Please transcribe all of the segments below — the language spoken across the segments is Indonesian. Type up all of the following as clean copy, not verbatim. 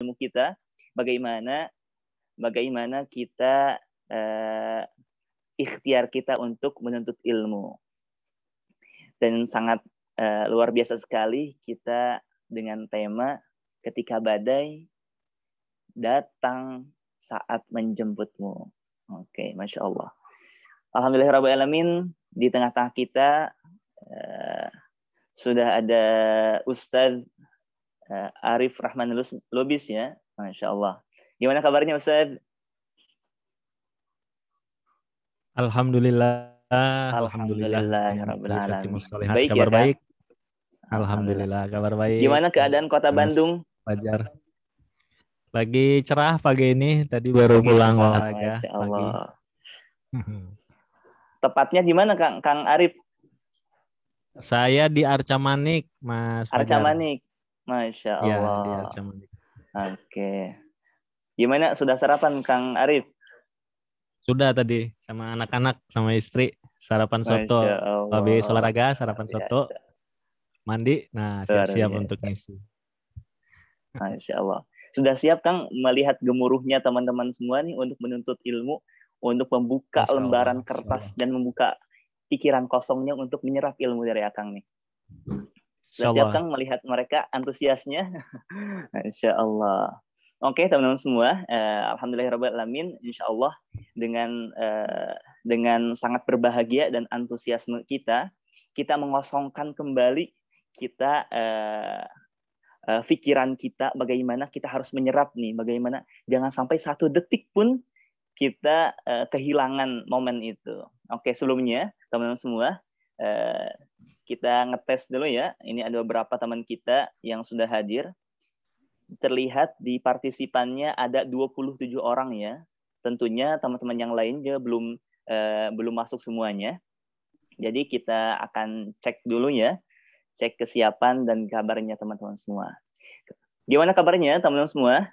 ilmu kita, bagaimana kita ikhtiar kita untuk menuntut ilmu. Dan sangat luar biasa sekali kita dengan tema ketika badai datang saat menjemputmu. Oke, Masya Allah. Alhamdulillahirrahmanirrahim, di tengah-tengah kita sudah ada Ustadz Arif Rahman Lubis ya, Masya Allah. Gimana kabarnya Ustadz? Alhamdulillah. Alhamdulillahirabbil alamin. Baik kabar ya, baik. Alhamdulillah kabar baik. Gimana keadaan kota Mas Bandung? Fajar. Lagi cerah pagi ini, tadi baru pulang olahraga pagi. Tepatnya di mana Kang Arif? Saya di Arca Manik, Mas Fajar. Arca Manik. Masya Allah. Ya, di Arca Manik. Oke. Gimana, sudah sarapan Kang Arif? Sudah tadi sama anak-anak sama istri sarapan soto. Habis olahraga sarapan soto. Mandi, nah siap-siap untuk ngisi. Masya Allah. Sudah siap Kang melihat gemuruhnya teman-teman semua nih untuk menuntut ilmu, untuk membuka lembaran kertas dan membuka pikiran kosongnya untuk menyerap ilmu dari Akang nih. Sudah siap Kang melihat mereka antusiasnya? Insya Allah. Oke teman-teman semua, alhamdulillahirrahmanirrahim, insya Allah dengan sangat berbahagia dan antusiasme kita mengosongkan kembali kita pikiran kita, bagaimana kita harus menyerap nih, bagaimana jangan sampai satu detik pun kita kehilangan momen itu. Oke, sebelumnya teman-teman semua kita ngetes dulu ya. Ini ada beberapa teman kita yang sudah hadir. Terlihat di partisipannya ada 27 orang ya. Tentunya teman-teman yang lain juga belum masuk semuanya. Jadi kita akan cek dulu ya. Cek kesiapan dan kabarnya teman-teman semua. Gimana kabarnya teman-teman semua?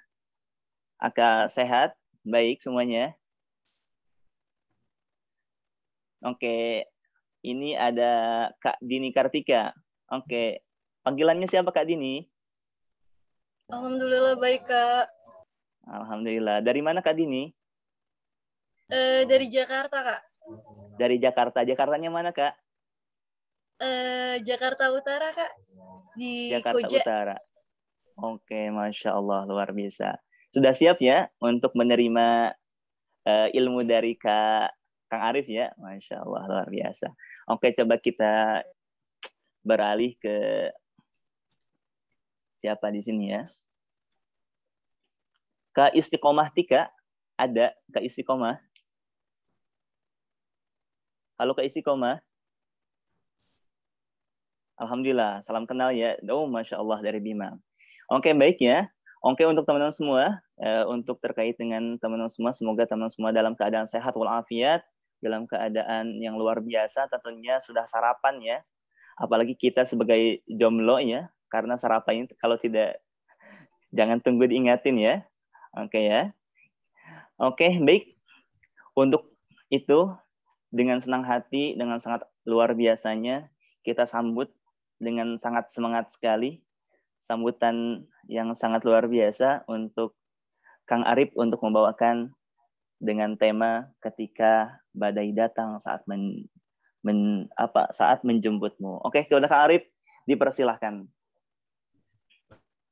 Agak sehat? Baik semuanya? Oke. Ini ada Kak Dini Kartika. Oke. Panggilannya siapa Kak Dini? Alhamdulillah baik Kak. Alhamdulillah. Dari mana Kak Dini? Dari Jakarta Kak. Dari Jakarta. Jakartanya mana Kak? Jakarta Utara Kak. Di Jakarta Koja. Utara. Oke, Masya Allah, luar biasa. Sudah siap ya untuk menerima ilmu dari Kang Arif ya? Masya Allah, luar biasa. Oke, coba kita beralih ke siapa di sini ya? Kak Istiqomah Tika, ada Kak Istiqomah? Halo Kak Istiqomah. Alhamdulillah, salam kenal ya. Oh, Masya Allah dari Bima. Oke, baik ya. Oke, untuk teman-teman semua, untuk terkait dengan teman-teman semua, semoga teman-teman semua dalam keadaan sehat walafiat, dalam keadaan yang luar biasa, tentunya sudah sarapan ya. Apalagi kita sebagai jomblo ya, karena sarapan ini kalau tidak, jangan tunggu diingatin ya. Oke ya. Oke, baik. Untuk itu, dengan senang hati, dengan sangat luar biasanya, kita sambut dengan sangat semangat sekali. Sambutan yang sangat luar biasa untuk Kang Arif untuk membawakan dengan tema ketika badai datang saat saat menjemputmu. Oke, kepada Kang Arif dipersilahkan.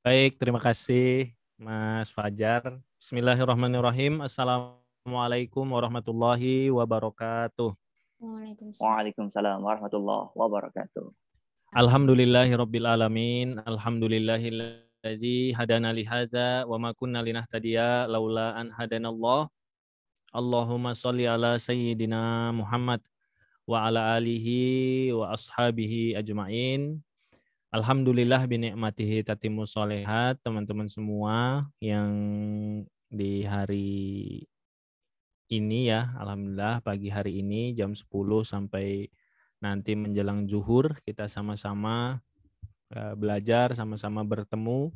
Baik, terima kasih Mas Fajar. Bismillahirrahmanirrahim. Assalamualaikum warahmatullahi wabarakatuh. Waalaikumsalam warahmatullahi wabarakatuh. Alhamdulillahirabbil alamin. Alhamdulillahilladzi hadana li hadza wa ma kunna linahtadiya laula an hadanallah. Allahumma shalli ala sayyidina Muhammad wa ala alihi wa ashabihi ajmain. Alhamdulillah bi ni'matihi tatimmu sholihat. Teman-teman semua yang di hari ini ya, alhamdulillah pagi hari ini jam 10 sampai nanti menjelang zuhur kita sama-sama belajar, sama-sama bertemu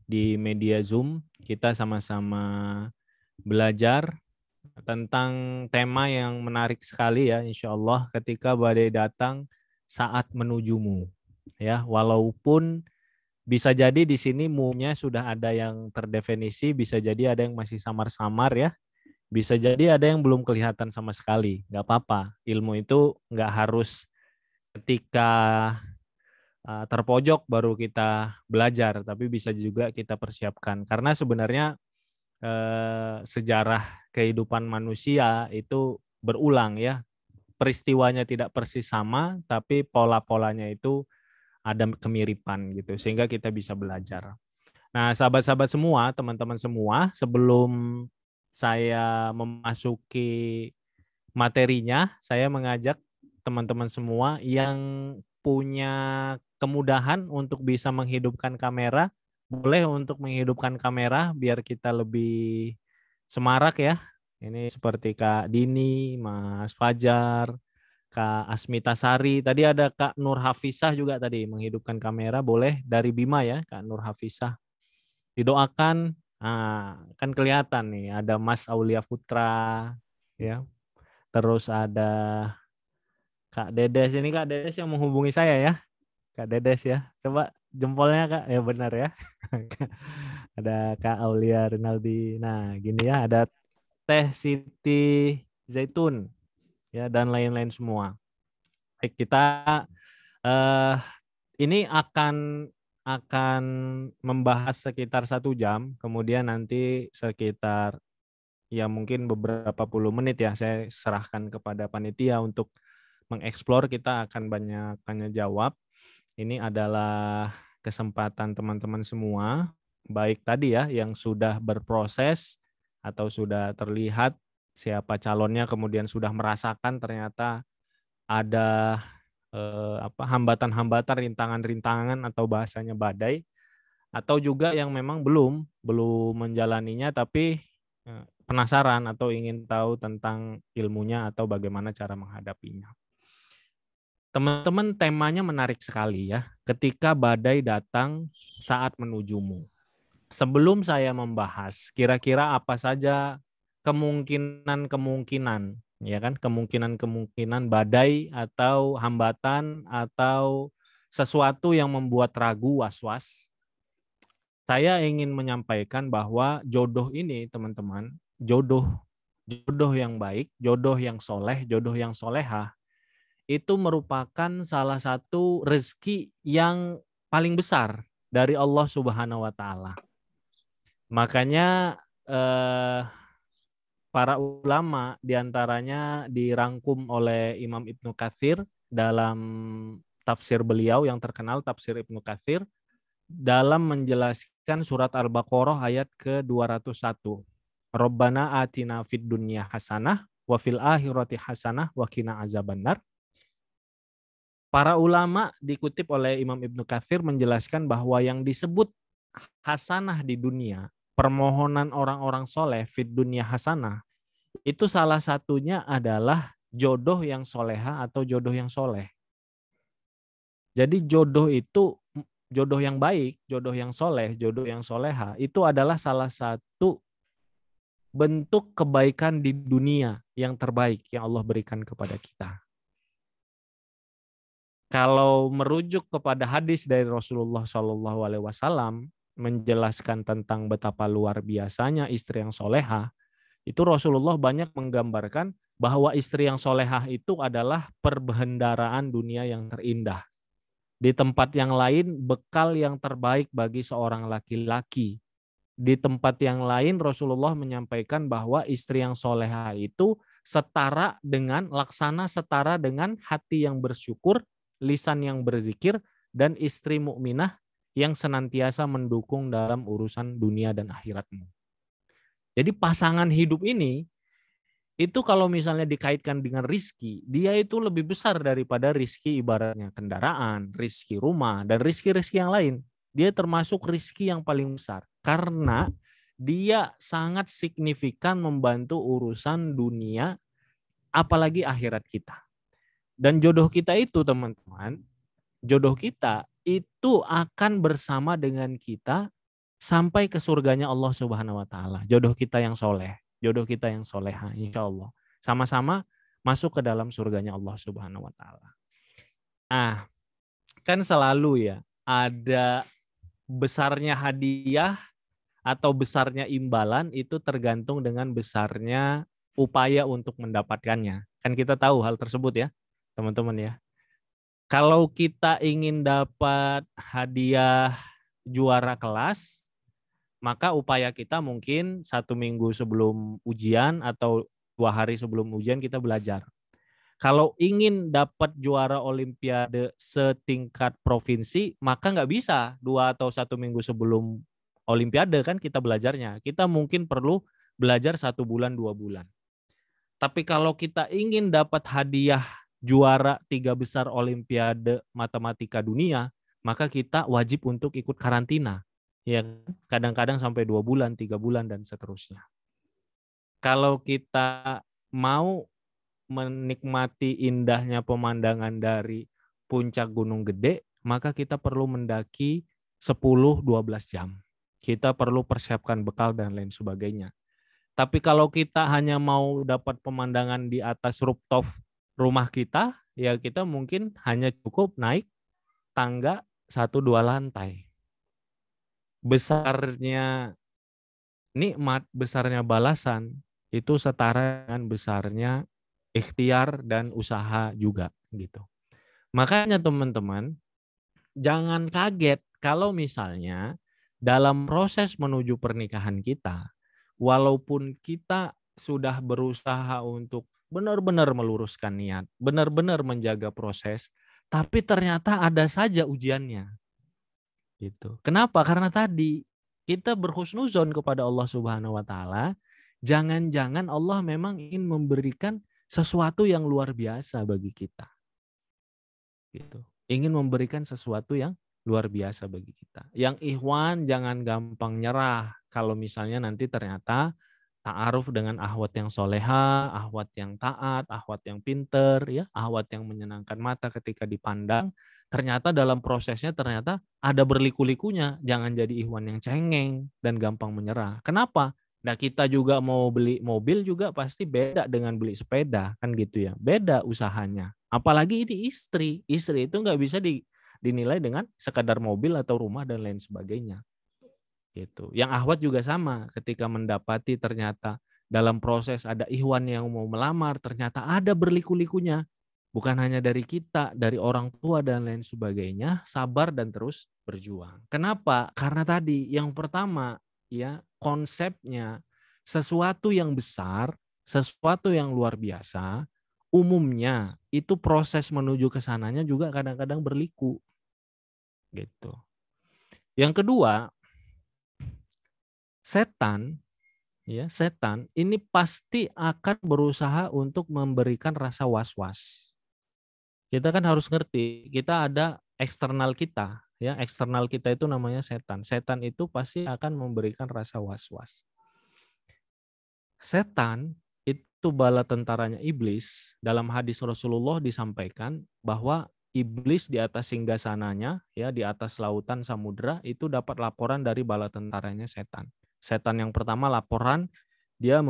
di media Zoom. Kita sama-sama belajar tentang tema yang menarik sekali ya, insya Allah, ketika badai datang saat menujumu. Ya, walaupun Bisa jadi di sini mu-nya sudah ada yang terdefinisi, bisa jadi ada yang masih samar-samar ya. Bisa jadi ada yang belum kelihatan sama sekali. Nggak apa-apa. Ilmu itu nggak harus ketika terpojok baru kita belajar, tapi bisa juga kita persiapkan. Karena sebenarnya sejarah kehidupan manusia itu berulang ya. Peristiwanya tidak persis sama, tapi pola-polanya itu ada kemiripan gitu, sehingga kita bisa belajar. Nah, sahabat-sahabat semua, teman-teman semua, sebelum saya memasuki materinya, saya mengajak teman-teman semua yang punya kemudahan untuk bisa menghidupkan kamera, boleh untuk menghidupkan kamera biar kita lebih semarak ya. Ini seperti Kak Dini, Mas Fajar, Kak Asmita Sari, tadi ada Kak Nur Hafisah juga tadi menghidupkan kamera, boleh dari Bima ya, Kak Nur Hafisah. Didoakan, kan kelihatan nih, ada Mas Aulia Putra, ya. Terus ada Kak Dedes, ini Kak Dedes yang menghubungi saya ya, Kak Dedes ya. Coba jempolnya Kak, ya benar ya. Ada Kak Aulia Rinaldi. Nah gini ya, ada Teh Siti Zaitun, ya dan lain-lain semua. Baik, kita ini akan membahas sekitar 1 jam, kemudian nanti sekitar ya mungkin beberapa puluh menit ya saya serahkan kepada panitia untuk mengeksplor. Kita akan banyak tanya jawab. Ini adalah kesempatan teman-teman semua, baik tadi ya yang sudah berproses atau sudah terlihat siapa calonnya, kemudian sudah merasakan ternyata ada hambatan-hambatan, rintangan-rintangan atau bahasanya badai, atau juga yang memang belum menjalaninya tapi penasaran atau ingin tahu tentang ilmunya atau bagaimana cara menghadapinya. Teman-teman, temanya menarik sekali ya. Ketika badai datang saat menujumu. Sebelum saya membahas kira-kira apa saja kemungkinan ya kan, kemungkinan badai atau hambatan atau sesuatu yang membuat ragu, was-was, saya ingin menyampaikan bahwa jodoh ini teman-teman, jodoh yang baik, jodoh yang soleh, jodoh yang solehah, itu merupakan salah satu rezeki yang paling besar dari Allah Subhanahu wa Ta'ala. Makanya para ulama diantaranya dirangkum oleh Imam Ibnu Katsir dalam tafsir beliau yang terkenal, tafsir Ibnu Katsir, dalam menjelaskan surat Al-Baqarah ayat ke-201. Rabbana atina fid dunya hasanah wa fil akhirati hasanah wa qina azabannar. Para ulama dikutip oleh Imam Ibnu Katsir menjelaskan bahwa yang disebut hasanah di dunia, permohonan orang-orang soleh fid dunya hasanah, itu salah satunya adalah jodoh yang soleha atau jodoh yang soleh. Jadi jodoh itu, jodoh yang baik, jodoh yang soleh, jodoh yang soleha, itu adalah salah satu bentuk kebaikan di dunia yang terbaik yang Allah berikan kepada kita. Kalau merujuk kepada hadis dari Rasulullah SAW menjelaskan tentang betapa luar biasanya istri yang soleha, itu Rasulullah banyak menggambarkan bahwa istri yang solehah itu adalah perbendaharaan dunia yang terindah. Di tempat yang lain, bekal yang terbaik bagi seorang laki-laki. Di tempat yang lain, Rasulullah menyampaikan bahwa istri yang solehah itu setara dengan, laksana setara dengan hati yang bersyukur, lisan yang berzikir, dan istri mukminah yang senantiasa mendukung dalam urusan dunia dan akhiratmu. Jadi pasangan hidup ini, itu kalau misalnya dikaitkan dengan rizki, dia itu lebih besar daripada rizki ibaratnya kendaraan, rizki rumah, dan rizki-rizki yang lain. Dia termasuk rizki yang paling besar. Karena dia sangat signifikan membantu urusan dunia, apalagi akhirat kita. Dan jodoh kita itu teman-teman, jodoh kita itu akan bersama dengan kita sampai ke surganya Allah Subhanahu wa Ta'ala. Jodoh kita yang soleh, jodoh kita yang soleha, insya Allah. Sama-sama masuk ke dalam surganya Allah Subhanahu wa Ta'ala. Kan selalu ya ada besarnya hadiah atau besarnya imbalan itu tergantung dengan besarnya upaya untuk mendapatkannya. Kan kita tahu hal tersebut ya, teman-teman ya. Kalau kita ingin dapat hadiah juara kelas, maka upaya kita mungkin 1 minggu sebelum ujian atau 2 hari sebelum ujian kita belajar. Kalau ingin dapat juara olimpiade setingkat provinsi, maka nggak bisa 2 atau 1 minggu sebelum olimpiade kan kita belajarnya. Kita mungkin perlu belajar 1 bulan, 2 bulan. Tapi kalau kita ingin dapat hadiah juara 3 besar olimpiade matematika dunia, maka kita wajib untuk ikut karantina. Ya, kadang-kadang sampai 2 bulan, 3 bulan, dan seterusnya. Kalau kita mau menikmati indahnya pemandangan dari puncak Gunung Gede, maka kita perlu mendaki 10-12 jam. Kita perlu persiapkan bekal dan lain sebagainya. Tapi kalau kita hanya mau dapat pemandangan di atas rooftop rumah kita, ya kita mungkin hanya cukup naik tangga 1-2 lantai. Besarnya nikmat, besarnya balasan, itu setara dengan besarnya ikhtiar dan usaha juga gitu. Makanya teman-teman, jangan kaget kalau misalnya dalam proses menuju pernikahan kita, walaupun kita sudah berusaha untuk benar-benar meluruskan niat, benar-benar menjaga proses, tapi ternyata ada saja ujiannya. Gitu. Kenapa? Karena tadi kita berhusnuzon kepada Allah Subhanahu wa taala, jangan-jangan Allah memang ingin memberikan sesuatu yang luar biasa bagi kita. Gitu. Ingin memberikan sesuatu yang luar biasa bagi kita. Yang ikhwan jangan gampang nyerah kalau misalnya nanti ternyata ta'aruf dengan ahwat yang soleha, ahwat yang taat, ahwat yang pinter, ya, ahwat yang menyenangkan mata ketika dipandang. Ternyata dalam prosesnya ternyata ada berliku-likunya. Jangan jadi ikhwan yang cengeng dan gampang menyerah. Kenapa? Nah, kita juga mau beli mobil juga pasti beda dengan beli sepeda, kan gitu ya. Beda usahanya. Apalagi ini istri. Istri itu nggak bisa dinilai dengan sekadar mobil atau rumah dan lain sebagainya. Gitu. Yang ahwat juga sama. Ketika mendapati ternyata dalam proses ada ikhwan yang mau melamar, ternyata ada berliku-likunya. Bukan hanya dari kita, dari orang tua dan lain sebagainya, sabar dan terus berjuang. Kenapa? Karena tadi yang pertama, ya, konsepnya sesuatu yang besar, sesuatu yang luar biasa, umumnya itu proses menuju ke sananya juga kadang-kadang berliku. Gitu. Yang kedua, setan ini pasti akan berusaha untuk memberikan rasa was-was. Kita kan harus ngerti, kita ada eksternal kita, ya, eksternal kita itu namanya setan. Setan itu pasti akan memberikan rasa was-was. Setan itu bala tentaranya iblis. Dalam hadis Rasulullah disampaikan bahwa iblis di atas singgasananya, ya, di atas lautan samudra itu dapat laporan dari bala tentaranya setan. Setan yang pertama laporan dia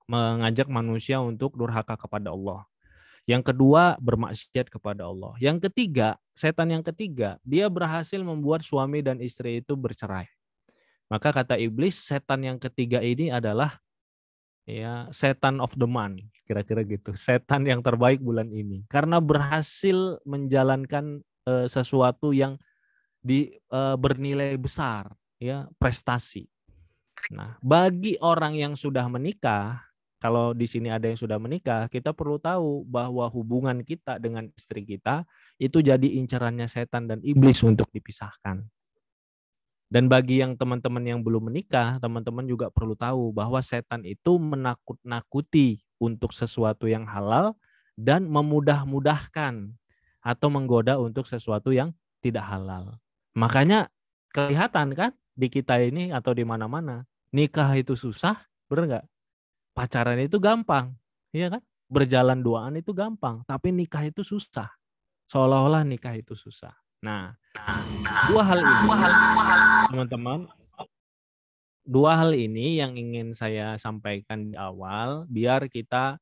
mengajak manusia untuk durhaka kepada Allah. Yang kedua, bermaksiat kepada Allah. Yang ketiga, setan yang ketiga, dia berhasil membuat suami dan istri itu bercerai. Maka kata iblis, setan yang ketiga ini adalah, ya, setan of the month, kira-kira gitu. Setan yang terbaik bulan ini. Karena berhasil menjalankan sesuatu yang bernilai besar, ya, prestasi. Nah, bagi orang yang sudah menikah, kalau di sini ada yang sudah menikah, kita perlu tahu bahwa hubungan kita dengan istri kita itu jadi incarannya setan dan iblis untuk dipisahkan. Dan bagi yang teman-teman yang belum menikah, teman-teman juga perlu tahu bahwa setan itu menakut-nakuti untuk sesuatu yang halal dan memudah-mudahkan atau menggoda untuk sesuatu yang tidak halal. Makanya kelihatan kan di kita ini atau di mana-mana, nikah itu susah, benar nggak? Pacaran itu gampang, iya kan? Berjalan duaan itu gampang, tapi nikah itu susah. Seolah-olah nikah itu susah. Nah, dua hal ini, teman-teman, dua hal ini yang ingin saya sampaikan di awal, biar kita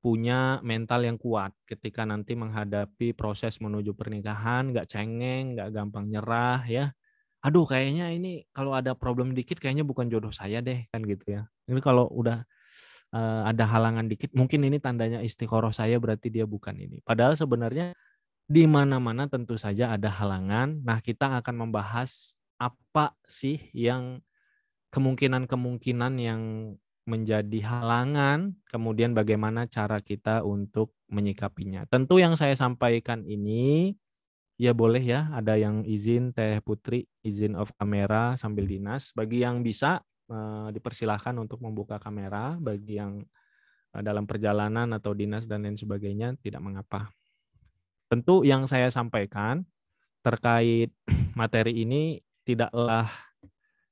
punya mental yang kuat ketika nanti menghadapi proses menuju pernikahan, nggak cengeng, nggak gampang nyerah ya. Aduh kayaknya ini kalau ada problem dikit kayaknya bukan jodoh saya deh kan gitu ya. Ini kalau udah ada halangan dikit mungkin ini tandanya istiqoroh saya berarti dia bukan ini. Padahal sebenarnya di mana-mana tentu saja ada halangan. Nah, kita akan membahas apa sih yang kemungkinan-kemungkinan yang menjadi halangan, kemudian bagaimana cara kita untuk menyikapinya. Tentu yang saya sampaikan ini, ya boleh ya, ada yang izin Teh Putri, izin off kamera sambil dinas. Bagi yang bisa, dipersilahkan untuk membuka kamera. Bagi yang dalam perjalanan atau dinas dan lain sebagainya, tidak mengapa. Tentu yang saya sampaikan terkait materi ini tidaklah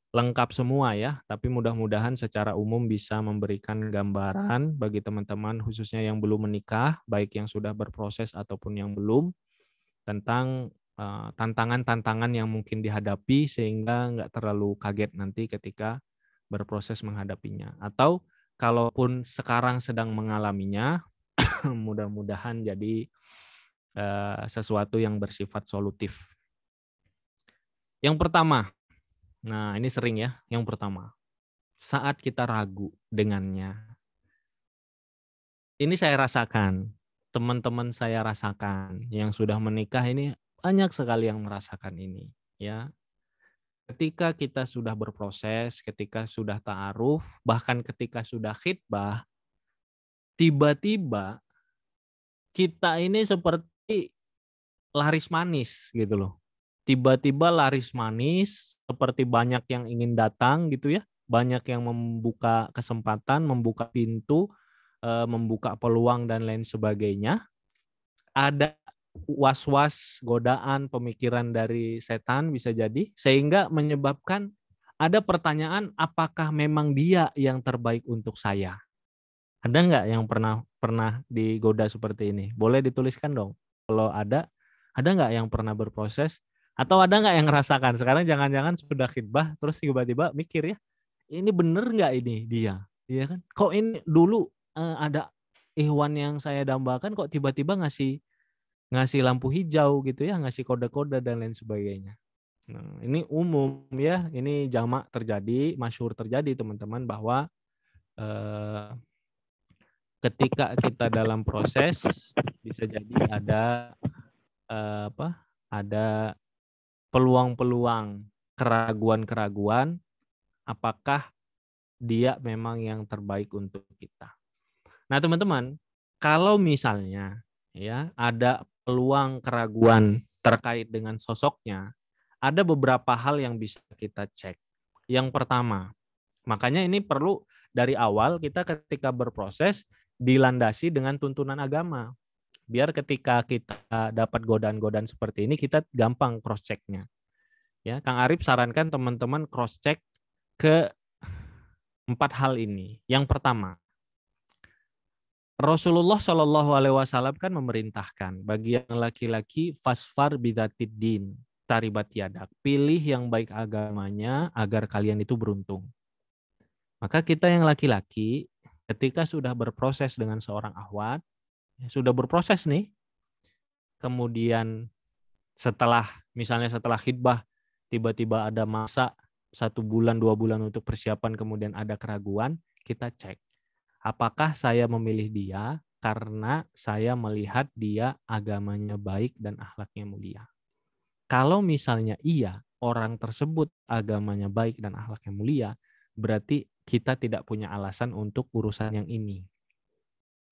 lengkap semua ya, tapi mudah-mudahan secara umum bisa memberikan gambaran bagi teman-teman khususnya yang belum menikah, baik yang sudah berproses ataupun yang belum, tentang tantangan-tantangan yang mungkin dihadapi sehingga nggak terlalu kaget nanti ketika berproses menghadapinya. Atau kalaupun sekarang sedang mengalaminya, mudah-mudahan jadi sesuatu yang bersifat solutif. Yang pertama, nah ini sering ya, yang pertama, saat kita ragu dengannya. Ini saya rasakan, teman-teman saya rasakan, yang sudah menikah ini banyak sekali yang merasakan ini. Ya, ketika kita sudah berproses, ketika sudah ta'aruf, bahkan ketika sudah khitbah, tiba-tiba kita ini seperti laris manis gitu loh. Tiba-tiba laris manis, seperti banyak yang ingin datang gitu ya, banyak yang membuka kesempatan, membuka pintu, membuka peluang dan lain sebagainya. Ada was-was, godaan, pemikiran dari setan bisa jadi, sehingga menyebabkan ada pertanyaan, apakah memang dia yang terbaik untuk saya? Ada nggak yang pernah digoda seperti ini? Boleh dituliskan dong. Kalau ada nggak yang pernah berproses? Atau ada nggak yang ngerasakan? Sekarang jangan-jangan sudah khitbah, terus tiba-tiba mikir ya, ini bener nggak ini dia? Iya kan? Kok ini dulu ada ikhwan yang saya dambakan, kok tiba-tiba ngasih lampu hijau gitu ya, ngasih kode-kode dan lain sebagainya. Nah, ini umum ya, ini jamak terjadi, masyhur terjadi teman-teman, bahwa ketika kita dalam proses bisa jadi ada ada peluang-peluang, keraguan-keraguan apakah dia memang yang terbaik untuk kita. Nah, teman-teman, kalau misalnya ya ada peluang keraguan terkait dengan sosoknya, ada beberapa hal yang bisa kita cek. Yang pertama, makanya ini perlu dari awal kita ketika berproses dilandasi dengan tuntunan agama. Biar ketika kita dapat godaan-godaan seperti ini, kita gampang cross-check-nya. Ya, Kang Arif sarankan teman-teman cross-check ke 4 hal ini. Yang pertama, Rasulullah Shallallahu Alaihi Wasallam kan memerintahkan bagi yang laki-laki fasfar bidatid din, taribat yadak, pilih yang baik agamanya agar kalian itu beruntung. Maka kita yang laki-laki ketika sudah berproses dengan seorang akhwat, sudah berproses nih, kemudian misalnya setelah khitbah tiba-tiba ada masa 1 bulan 2 bulan untuk persiapan, kemudian ada keraguan, kita cek apakah saya memilih dia karena saya melihat dia agamanya baik dan akhlaknya mulia. Kalau misalnya iya, orang tersebut agamanya baik dan akhlaknya mulia, berarti kita tidak punya alasan untuk urusan yang ini.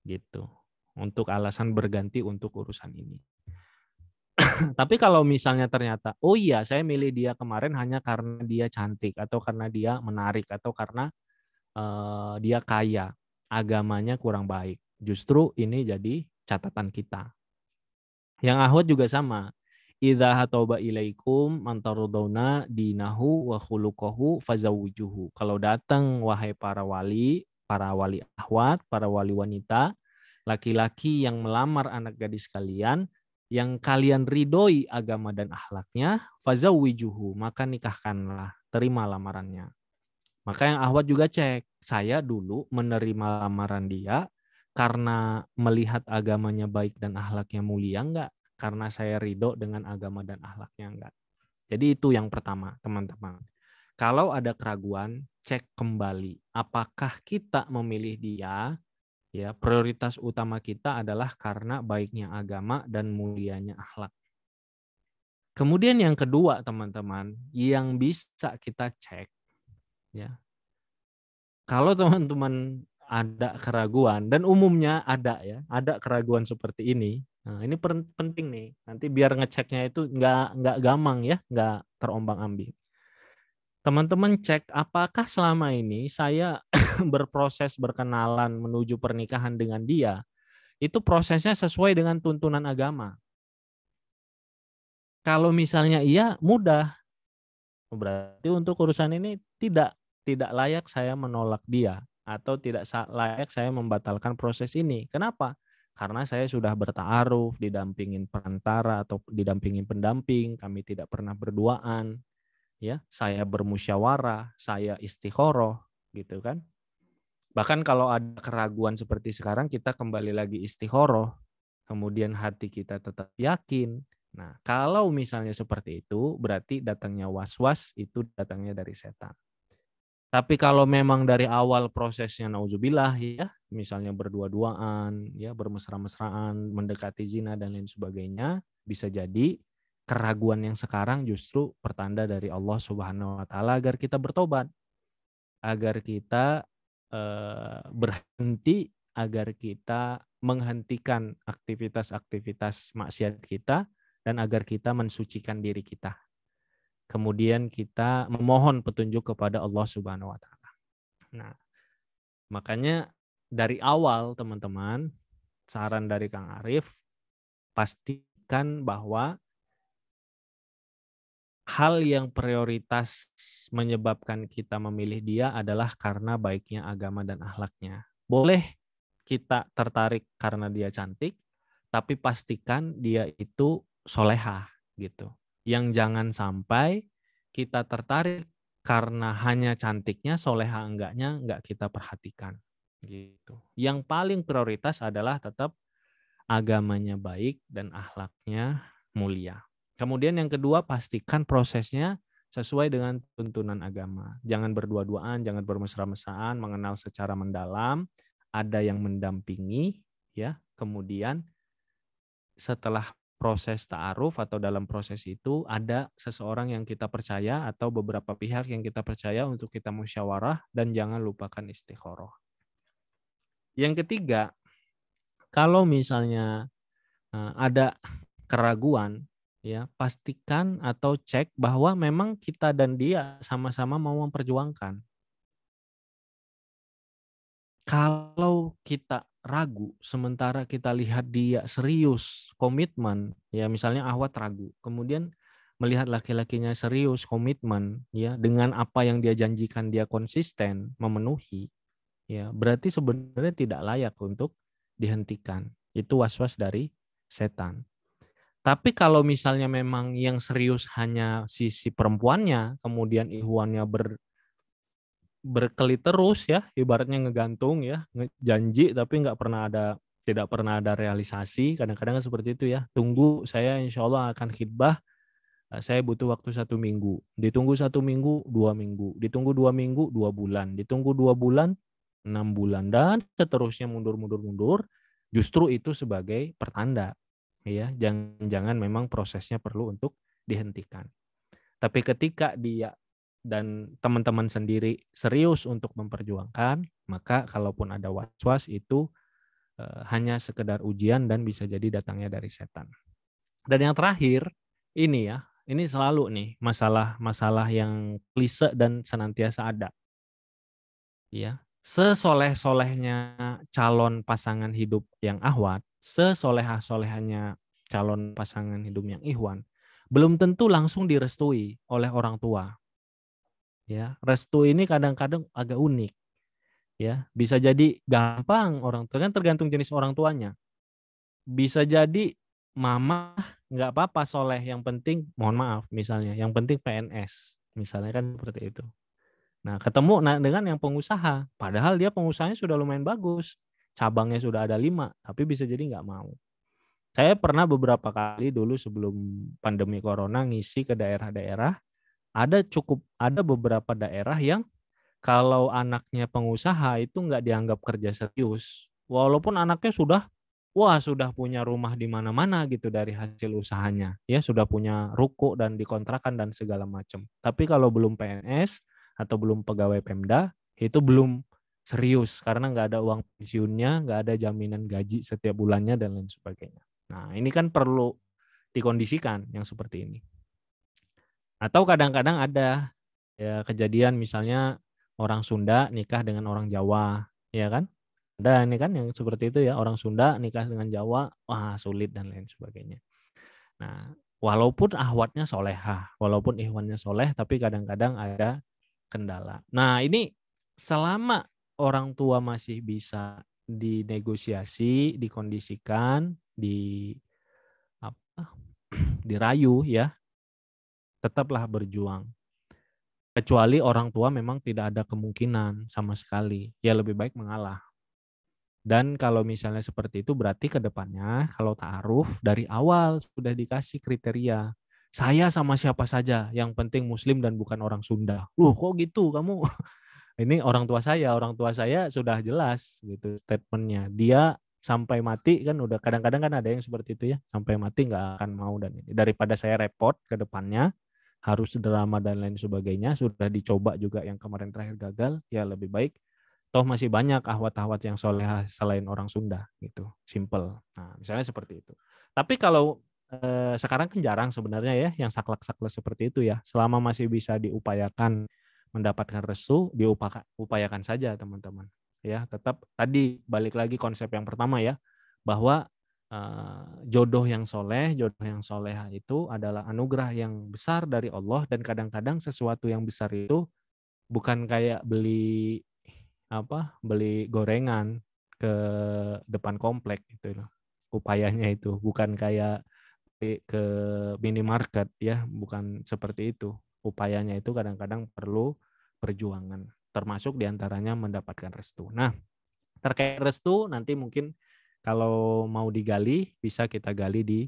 Gitu. Untuk alasan berganti untuk urusan ini. Tapi kalau misalnya ternyata, oh iya saya milih dia kemarin hanya karena dia cantik, atau karena dia menarik, atau karena dia kaya, agamanya kurang baik. Justru ini jadi catatan kita. Yang ahwat juga sama. Idza hataba ilaikum man tarudawna dinahu wa khuluquhu fazawwijuhu. Kalau datang wahai para wali ahwat, para wali wanita, laki-laki yang melamar anak gadis kalian, yang kalian ridhoi agama dan akhlaknya, fazawwijuhu, maka nikahkanlah, terima lamarannya. Maka yang ahwat juga cek, saya dulu menerima lamaran dia karena melihat agamanya baik dan akhlaknya mulia enggak? Karena saya ridho dengan agama dan akhlaknya enggak? Jadi itu yang pertama, teman-teman. Kalau ada keraguan, cek kembali apakah kita memilih dia, ya, prioritas utama kita adalah karena baiknya agama dan mulianya akhlak. Kemudian yang kedua, teman-teman, yang bisa kita cek, ya. Kalau teman-teman ada keraguan, dan umumnya ada ya, ada keraguan seperti ini. Nah, ini penting nih. Nanti biar ngeceknya itu nggak gampang ya, nggak terombang-ambing. Teman-teman cek apakah selama ini saya berproses berkenalan menuju pernikahan dengan dia, itu prosesnya sesuai dengan tuntunan agama. Kalau misalnya iya, mudah. Berarti untuk urusan ini tidak layak saya menolak dia atau tidak layak saya membatalkan proses ini. Kenapa? Karena saya sudah bertaaruf, didampingin perantara atau didampingin pendamping, kami tidak pernah berduaan, ya. Saya bermusyawarah, saya istikharah, gitu kan. Bahkan kalau ada keraguan seperti sekarang, kita kembali lagi istikharah, kemudian hati kita tetap yakin. Nah, kalau misalnya seperti itu, berarti datangnya was-was itu datangnya dari setan. Tapi kalau memang dari awal prosesnya nauzubillah ya, misalnya berdua-duaan, ya bermesra-mesraan, mendekati zina dan lain sebagainya, bisa jadi keraguan yang sekarang justru pertanda dari Allah Subhanahu wa taala agar kita bertobat, agar kita berhenti, agar kita menghentikan aktivitas-aktivitas maksiat kita, dan agar kita mensucikan diri kita. Kemudian kita memohon petunjuk kepada Allah Subhanahu wa taala. Nah, makanya dari awal teman-teman, saran dari Kang Arif, pastikan bahwa hal yang prioritas menyebabkan kita memilih dia adalah karena baiknya agama dan akhlaknya. Boleh kita tertarik karena dia cantik, tapi pastikan dia itu solehah gitu. Yang jangan sampai kita tertarik karena hanya cantiknya, soleha enggaknya enggak kita perhatikan gitu. Yang paling prioritas adalah tetap agamanya baik dan akhlaknya mulia. Kemudian yang kedua, pastikan prosesnya sesuai dengan tuntunan agama. Jangan berdua-duaan, jangan bermesra-mesraan, mengenal secara mendalam, ada yang mendampingi ya. Kemudian setelah proses ta'aruf atau dalam proses itu ada seseorang yang kita percaya atau beberapa pihak yang kita percaya untuk kita musyawarah, dan jangan lupakan istikharah. Yang ketiga, kalau misalnya ada keraguan, ya pastikan atau cek bahwa memang kita dan dia sama-sama mau memperjuangkan. Kalau kita ragu, sementara kita lihat dia serius, komitmen, ya misalnya Ahwat ragu, kemudian melihat laki-lakinya serius, komitmen, ya dengan apa yang dia janjikan dia konsisten memenuhi, ya berarti sebenarnya tidak layak untuk dihentikan. Itu was-was dari setan. Tapi kalau misalnya memang yang serius hanya sisi perempuannya, kemudian ihwannya berkelit terus ya, ibaratnya ngegantung ya, janji tapi tidak pernah ada realisasi. Kadang-kadang seperti itu ya. Tunggu, saya insya Allah akan khidbah, saya butuh waktu 1 minggu. Ditunggu 1 minggu, 2 minggu. Ditunggu 2 minggu, 2 bulan. Ditunggu 2 bulan, 6 bulan. Dan seterusnya mundur. Justru itu sebagai pertanda. Ya, jangan memang prosesnya perlu untuk dihentikan. Tapi ketika dia dan teman-teman sendiri serius untuk memperjuangkan, maka kalaupun ada was-was itu hanya sekedar ujian dan bisa jadi datangnya dari setan. Dan yang terakhir, ini ya, ini selalu nih masalah yang klise dan senantiasa ada. Ya, sesoleh-solehnya calon pasangan hidup yang ahwat, sesoleh-solehnya calon pasangan hidup yang ihwan, belum tentu langsung direstui oleh orang tua. Ya, restu ini kadang-kadang agak unik. Ya, bisa jadi gampang orang tua, kan tergantung jenis orang tuanya. Bisa jadi mama nggak apa-apa soleh, yang penting mohon maaf misalnya, yang penting PNS misalnya kan seperti itu. Nah, ketemu dengan yang pengusaha, padahal dia pengusahanya sudah lumayan bagus, cabangnya sudah ada 5, tapi bisa jadi nggak mau. Saya pernah beberapa kali dulu sebelum pandemi corona ngisi ke daerah-daerah, ada beberapa daerah yang kalau anaknya pengusaha itu nggak dianggap kerja serius. Walaupun anaknya sudah punya rumah di mana-mana gitu dari hasil usahanya. Ya, sudah punya ruko dan dikontrakan dan segala macam. Tapi kalau belum PNS atau belum pegawai Pemda, itu belum serius karena nggak ada uang pensiunnya, nggak ada jaminan gaji setiap bulannya dan lain sebagainya. Nah, ini kan perlu dikondisikan yang seperti ini. Atau kadang-kadang ada ya kejadian misalnya orang Sunda nikah dengan orang Jawa, ya kan? Ada ini kan yang seperti itu ya, orang Sunda nikah dengan Jawa, wah sulit dan lain sebagainya. Nah, walaupun ahwatnya solehah, walaupun ihwannya soleh, tapi kadang-kadang ada kendala. Nah, ini selama orang tua masih bisa dinegosiasi, dikondisikan, dirayu ya, tetaplah berjuang. Kecuali orang tua memang tidak ada kemungkinan sama sekali, ya lebih baik mengalah. Dan kalau misalnya seperti itu berarti ke depannya kalau ta'aruf dari awal sudah dikasih kriteria. Saya sama siapa saja, yang penting Muslim dan bukan orang Sunda. Loh kok gitu kamu? Ini orang tua saya sudah jelas gitu statementnya. Dia sampai mati kan udah kadang-kadang kan ada yang seperti itu ya, sampai mati nggak akan mau dan ini. Daripada saya repot ke depannya harus drama dan lain sebagainya, sudah dicoba juga yang kemarin terakhir gagal, ya lebih baik toh masih banyak ahwat-ahwat yang soleh selain orang Sunda gitu, simple. Nah misalnya seperti itu. Tapi kalau sekarang kan jarang sebenarnya ya yang saklek-saklek seperti itu ya. Selama masih bisa diupayakan mendapatkan restu, diupayakan saja teman-teman. Ya tetap tadi balik lagi konsep yang pertama ya, bahwa jodoh yang soleha itu adalah anugerah yang besar dari Allah, dan kadang-kadang sesuatu yang besar itu bukan kayak beli gorengan ke depan komplek gitu loh. Upayanya itu bukan kayak ke minimarket ya, bukan seperti itu. Upayanya itu kadang-kadang perlu perjuangan, termasuk diantaranya mendapatkan restu. Nah, terkait restu nanti mungkin kalau mau digali bisa kita gali di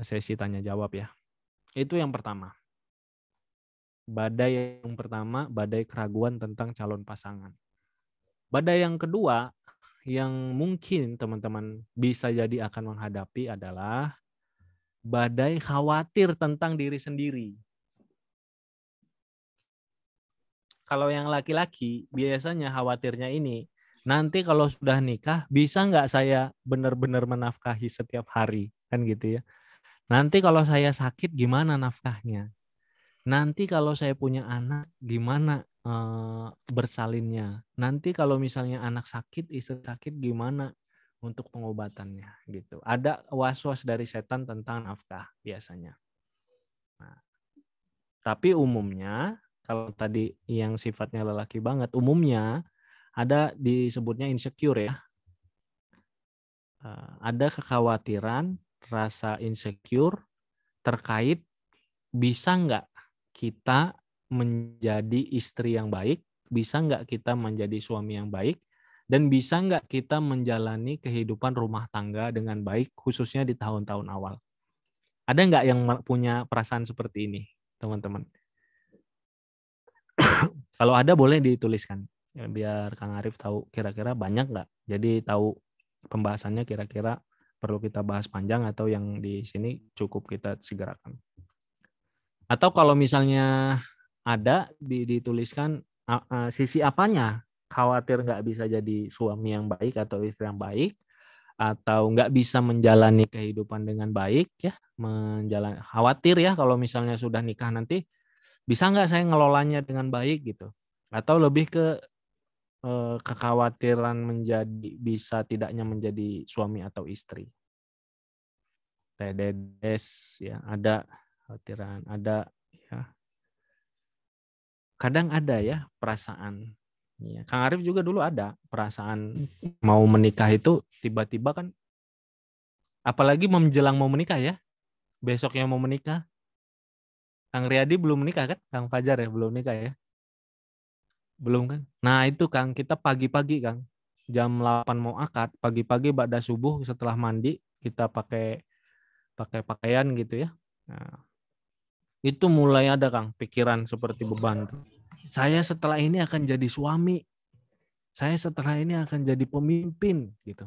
sesi tanya jawab ya. Itu yang pertama. Badai yang pertama, badai keraguan tentang calon pasangan. Badai yang kedua yang mungkin teman-teman bisa jadi akan menghadapi adalah badai khawatir tentang diri sendiri. Kalau yang laki-laki biasanya khawatirnya ini, nanti kalau sudah nikah bisa nggak saya benar-benar menafkahi setiap hari, kan gitu ya. Nanti kalau saya sakit gimana nafkahnya? Nanti kalau saya punya anak gimana bersalinnya? Nanti kalau misalnya anak sakit, istri sakit gimana untuk pengobatannya gitu. Ada was-was dari setan tentang nafkah biasanya. Nah, tapi umumnya kalau tadi yang sifatnya lelaki banget, umumnya ada disebutnya insecure ya. Ada kekhawatiran, rasa insecure terkait bisa nggak kita menjadi istri yang baik, bisa nggak kita menjadi suami yang baik, dan bisa nggak kita menjalani kehidupan rumah tangga dengan baik, khususnya di tahun-tahun awal. Ada nggak yang punya perasaan seperti ini, teman-teman? Kalau ada boleh dituliskan, ya, biar Kang Arif tahu kira-kira banyak nggak. Jadi tahu pembahasannya kira-kira perlu kita bahas panjang atau yang di sini cukup kita segerakan. Atau kalau misalnya ada dituliskan sisi apanya khawatir nggak bisa jadi suami yang baik atau istri yang baik, atau nggak bisa menjalani kehidupan dengan baik ya, khawatir ya kalau misalnya sudah nikah nanti bisa nggak saya ngelolanya dengan baik gitu, atau lebih ke kekhawatiran bisa tidaknya menjadi suami atau istri. Tededes ya, ada khawatiran, ada ya. Kadang ada ya perasaan. Ya, Kang Arif juga dulu ada perasaan mau menikah itu tiba-tiba kan, apalagi menjelang mau menikah ya, besoknya mau menikah. Kang Riyadi belum menikah kan? Kang Fajar ya belum nikah ya? Belum kan? Nah itu Kang, kita pagi-pagi Kang. jam 8 mau akad, pagi-pagi ba'da subuh setelah mandi kita pakai pakaian gitu ya. Nah, itu mulai ada Kang pikiran seperti beban tuh. Saya setelah ini akan jadi suami. Saya setelah ini akan jadi pemimpin gitu.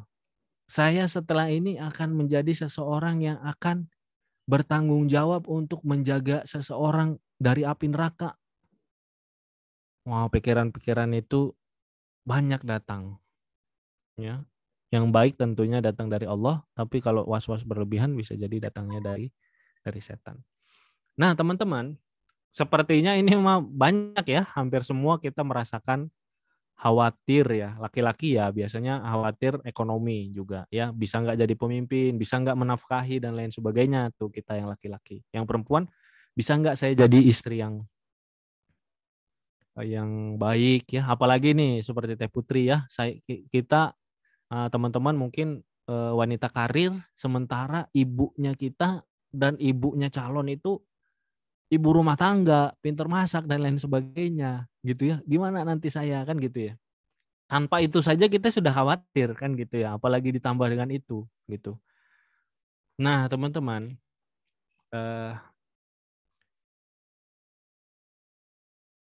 Saya setelah ini akan menjadi seseorang yang akan bertanggung jawab untuk menjaga seseorang dari api neraka. Wah, pikiran-pikiran itu banyak datang. Ya. Yang baik tentunya datang dari Allah, tapi kalau was-was berlebihan bisa jadi datangnya dari setan. Nah, teman-teman, sepertinya ini mah banyak ya, hampir semua kita merasakan khawatir ya. Laki-laki ya biasanya khawatir ekonomi juga ya, bisa nggak jadi pemimpin, bisa nggak menafkahi dan lain sebagainya tuh kita yang laki-laki. Yang perempuan, bisa nggak saya jadi istri yang baik ya, apalagi nih seperti Teh Putri ya, kita teman-teman mungkin wanita karir, sementara ibunya kita dan ibunya calon itu ibu rumah tangga, pintar masak dan lain sebagainya gitu ya. Gimana nanti saya kan gitu ya. Tanpa itu saja kita sudah khawatir kan gitu ya, apalagi ditambah dengan itu gitu. Nah, teman-teman,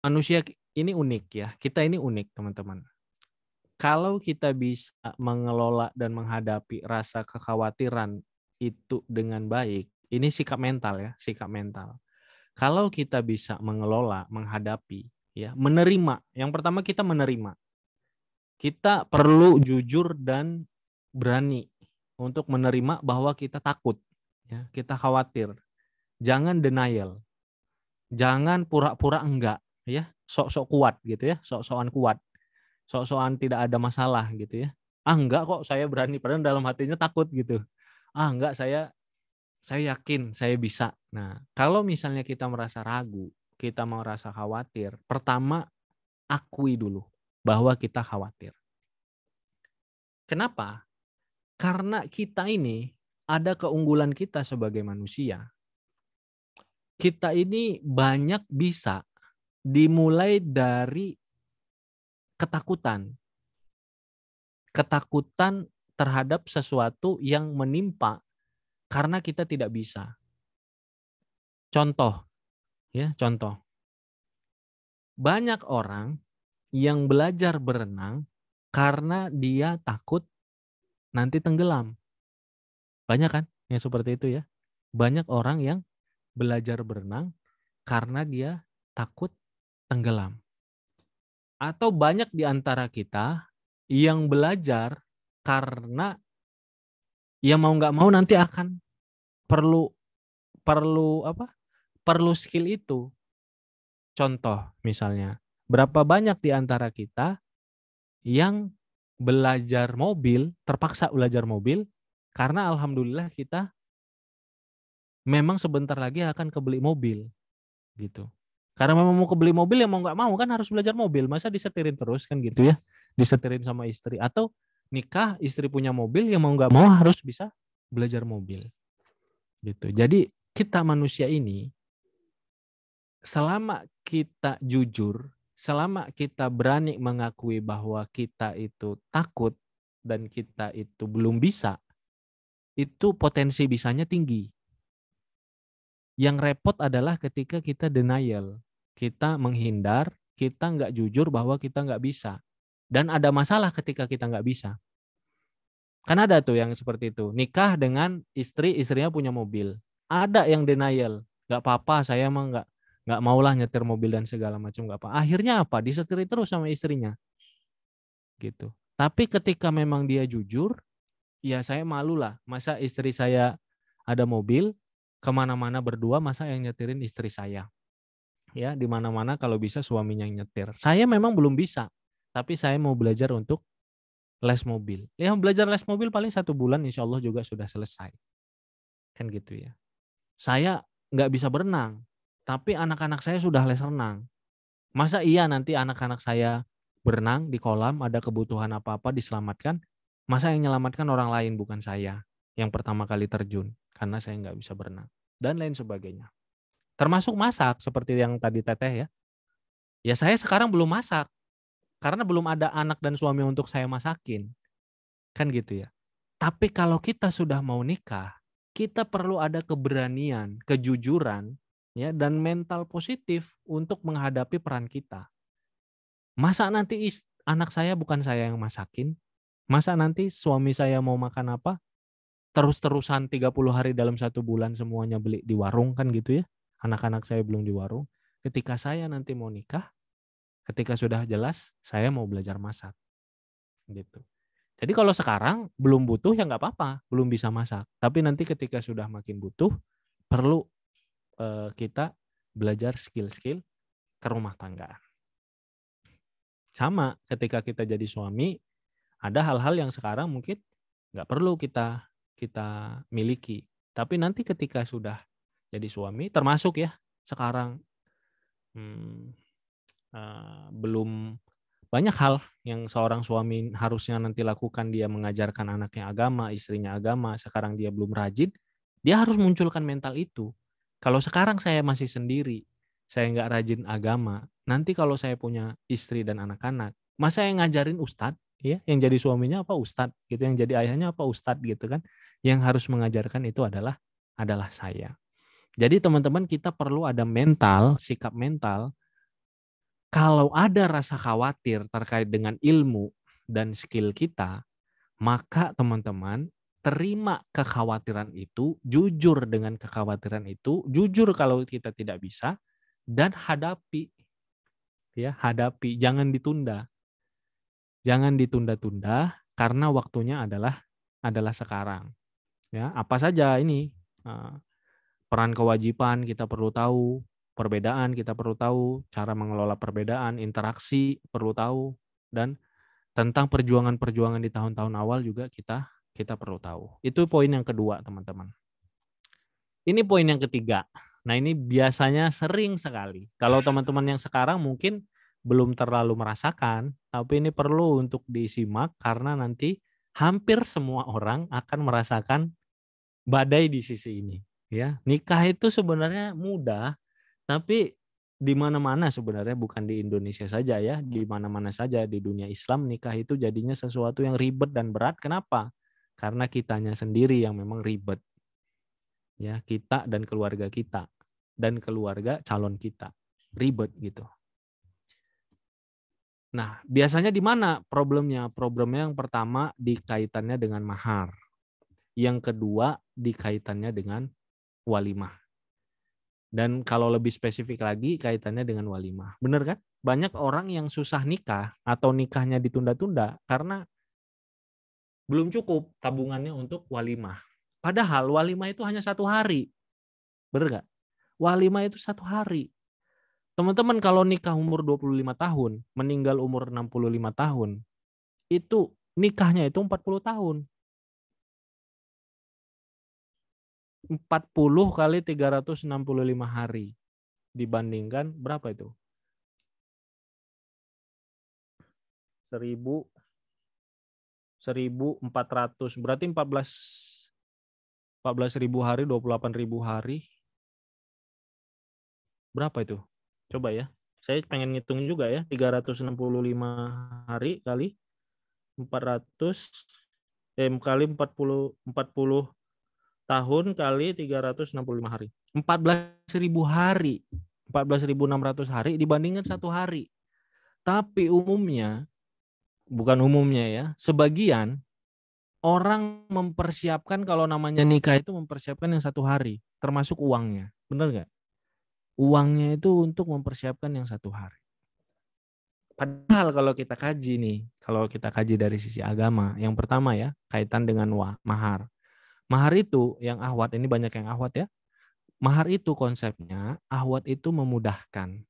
manusia ini unik ya. Kita ini unik, teman-teman. Kalau kita bisa mengelola dan menghadapi rasa kekhawatiran itu dengan baik, ini sikap mental ya, sikap mental. Kalau kita bisa mengelola, menghadapi, ya, menerima. Yang pertama kita menerima. Kita perlu jujur dan berani untuk menerima bahwa kita takut, ya, kita khawatir. Jangan denial. Jangan pura-pura enggak, ya, sok-sok kuat gitu ya, sok-sokan kuat. Sok-sokan tidak ada masalah gitu ya. Ah enggak kok saya berani, padahal dalam hatinya takut gitu. Ah enggak, saya yakin saya bisa. Nah, kalau misalnya kita merasa ragu, kita merasa khawatir, pertama akui dulu bahwa kita khawatir. Kenapa? Karena kita ini ada keunggulan kita sebagai manusia. Kita ini banyak bisa dimulai dari ketakutan. Ketakutan terhadap sesuatu yang menimpa karena kita tidak bisa. Contoh, ya, contoh. Banyak orang yang belajar berenang karena dia takut nanti tenggelam. Banyak kan yang seperti itu ya. Banyak orang yang belajar berenang karena dia takut tenggelam. Atau banyak di antara kita yang belajar karena ya mau nggak mau nanti akan perlu skill itu. Contoh misalnya, berapa banyak di antara kita yang belajar mobil, terpaksa belajar mobil karena alhamdulillah kita memang sebentar lagi akan kebeli mobil gitu. Karena memang mau kebeli mobil ya mau nggak mau kan harus belajar mobil, masa disetirin terus kan gitu ya, disetirin sama istri. Atau nikah istri punya mobil ya mau nggak mau harus bisa belajar mobil gitu. Jadi kita manusia ini selama kita jujur, selama kita berani mengakui bahwa kita itu takut dan kita itu belum bisa, itu potensi bisanya tinggi. Yang repot adalah ketika kita denial, kita menghindar, kita nggak jujur bahwa kita nggak bisa. Dan ada masalah ketika kita nggak bisa. Kan ada tuh yang seperti itu. Nikah dengan istri, istrinya punya mobil. Ada yang denial, nggak apa-apa, saya mah nggak maulah nyetir mobil dan segala macam, nggak apa. Akhirnya apa? Disetir terus sama istrinya, gitu. Tapi ketika memang dia jujur, ya saya malu lah. Masa istri saya ada mobil, kemana-mana berdua, masa yang nyetirin istri saya? Ya, di mana-mana kalau bisa suaminya yang nyetir. Saya memang belum bisa, tapi saya mau belajar untuk les mobil. Ya belajar les mobil paling 1 bulan, insya Allah juga sudah selesai. Kan gitu ya. Saya nggak bisa berenang, tapi anak-anak saya sudah les renang. Masa iya nanti anak-anak saya berenang di kolam, ada kebutuhan apa-apa diselamatkan, masa yang menyelamatkan orang lain bukan saya yang pertama kali terjun karena saya nggak bisa berenang dan lain sebagainya. Termasuk masak seperti yang tadi Teteh ya. Ya saya sekarang belum masak karena belum ada anak dan suami untuk saya masakin. Kan gitu ya. Tapi kalau kita sudah mau nikah, kita perlu ada keberanian, kejujuran, ya, dan mental positif untuk menghadapi peran kita. Masa nanti anak saya bukan saya yang masakin? Masa nanti suami saya mau makan apa? Terus-terusan 30 hari dalam 1 bulan semuanya beli di warung, kan gitu ya. Anak-anak saya belum di warung. Ketika saya nanti mau nikah, ketika sudah jelas saya mau belajar masak. Gitu. Jadi kalau sekarang belum butuh ya nggak apa-apa, belum bisa masak. Tapi nanti ketika sudah makin butuh, perlu kita belajar skill-skill ke rumah tangga. Sama ketika kita jadi suami, ada hal-hal yang sekarang mungkin nggak perlu kita miliki. Tapi nanti ketika sudah jadi suami, termasuk ya sekarang belum banyak hal yang seorang suami harusnya nanti lakukan. Dia mengajarkan anaknya agama, istrinya agama, sekarang dia belum rajin, dia harus munculkan mental itu. Kalau sekarang saya masih sendiri, saya nggak rajin agama, nanti kalau saya punya istri dan anak-anak, masa yang ngajarin ustadz, ya, yang jadi suaminya apa ustadz, gitu, yang jadi ayahnya apa ustadz, gitu kan? Yang harus mengajarkan itu adalah saya. Jadi teman-teman, kita perlu ada mental, sikap mental. Kalau ada rasa khawatir terkait dengan ilmu dan skill kita, maka teman-teman terima kekhawatiran itu, jujur dengan kekhawatiran itu, jujur kalau kita tidak bisa, dan hadapi. Ya, hadapi, jangan ditunda. Jangan ditunda-tunda karena waktunya adalah sekarang. Ya, apa saja ini peran kewajiban kita perlu tahu, perbedaan kita perlu tahu, cara mengelola perbedaan, interaksi perlu tahu, dan tentang perjuangan-perjuangan di tahun-tahun awal juga kita perlu tahu. Itu poin yang kedua, teman-teman. Ini poin yang ketiga. Nah, ini biasanya sering sekali. Kalau teman-teman yang sekarang mungkin belum terlalu merasakan, tapi ini perlu untuk disimak karena nanti hampir semua orang akan merasakan badai di sisi ini. Ya, nikah itu sebenarnya mudah, tapi di mana-mana sebenarnya, bukan di Indonesia saja ya, di mana-mana saja di dunia Islam nikah itu jadinya sesuatu yang ribet dan berat. Kenapa? Karena kitanya sendiri yang memang ribet. Ya, kita dan keluarga kita dan keluarga calon kita ribet gitu. Nah, biasanya di mana problemnya? Problemnya yang pertama dikaitannya dengan mahar. Yang kedua dikaitannya dengan walimah. Dan kalau lebih spesifik lagi kaitannya dengan walimah. Bener kan? Banyak orang yang susah nikah atau nikahnya ditunda-tunda karena belum cukup tabungannya untuk walimah. Padahal walimah itu hanya 1 hari. Bener gak? Walimah itu 1 hari. Teman-teman kalau nikah umur 25 tahun, meninggal umur 65 tahun, itu nikahnya itu 40 tahun. 40 kali 365 hari. Dibandingkan berapa itu? 1.400. Berarti 14.000 hari, 28.000 hari. Berapa itu? Coba ya. Saya pengen ngitung juga ya. 365 hari kali 400 kali 40 tahun kali 365 hari. 14.000 hari. 14.600 hari dibandingkan 1 hari. Tapi umumnya, bukan umumnya ya, sebagian orang mempersiapkan kalau namanya nikah itu mempersiapkan yang 1 hari, termasuk uangnya. Benar nggak? Uangnya itu untuk mempersiapkan yang 1 hari. Padahal kalau kita kaji nih, kalau kita kaji dari sisi agama, yang pertama ya, kaitan dengan mahar. Mahar itu yang ahwat, ini banyak yang ahwat ya. Mahar itu konsepnya, ahwat itu memudahkan.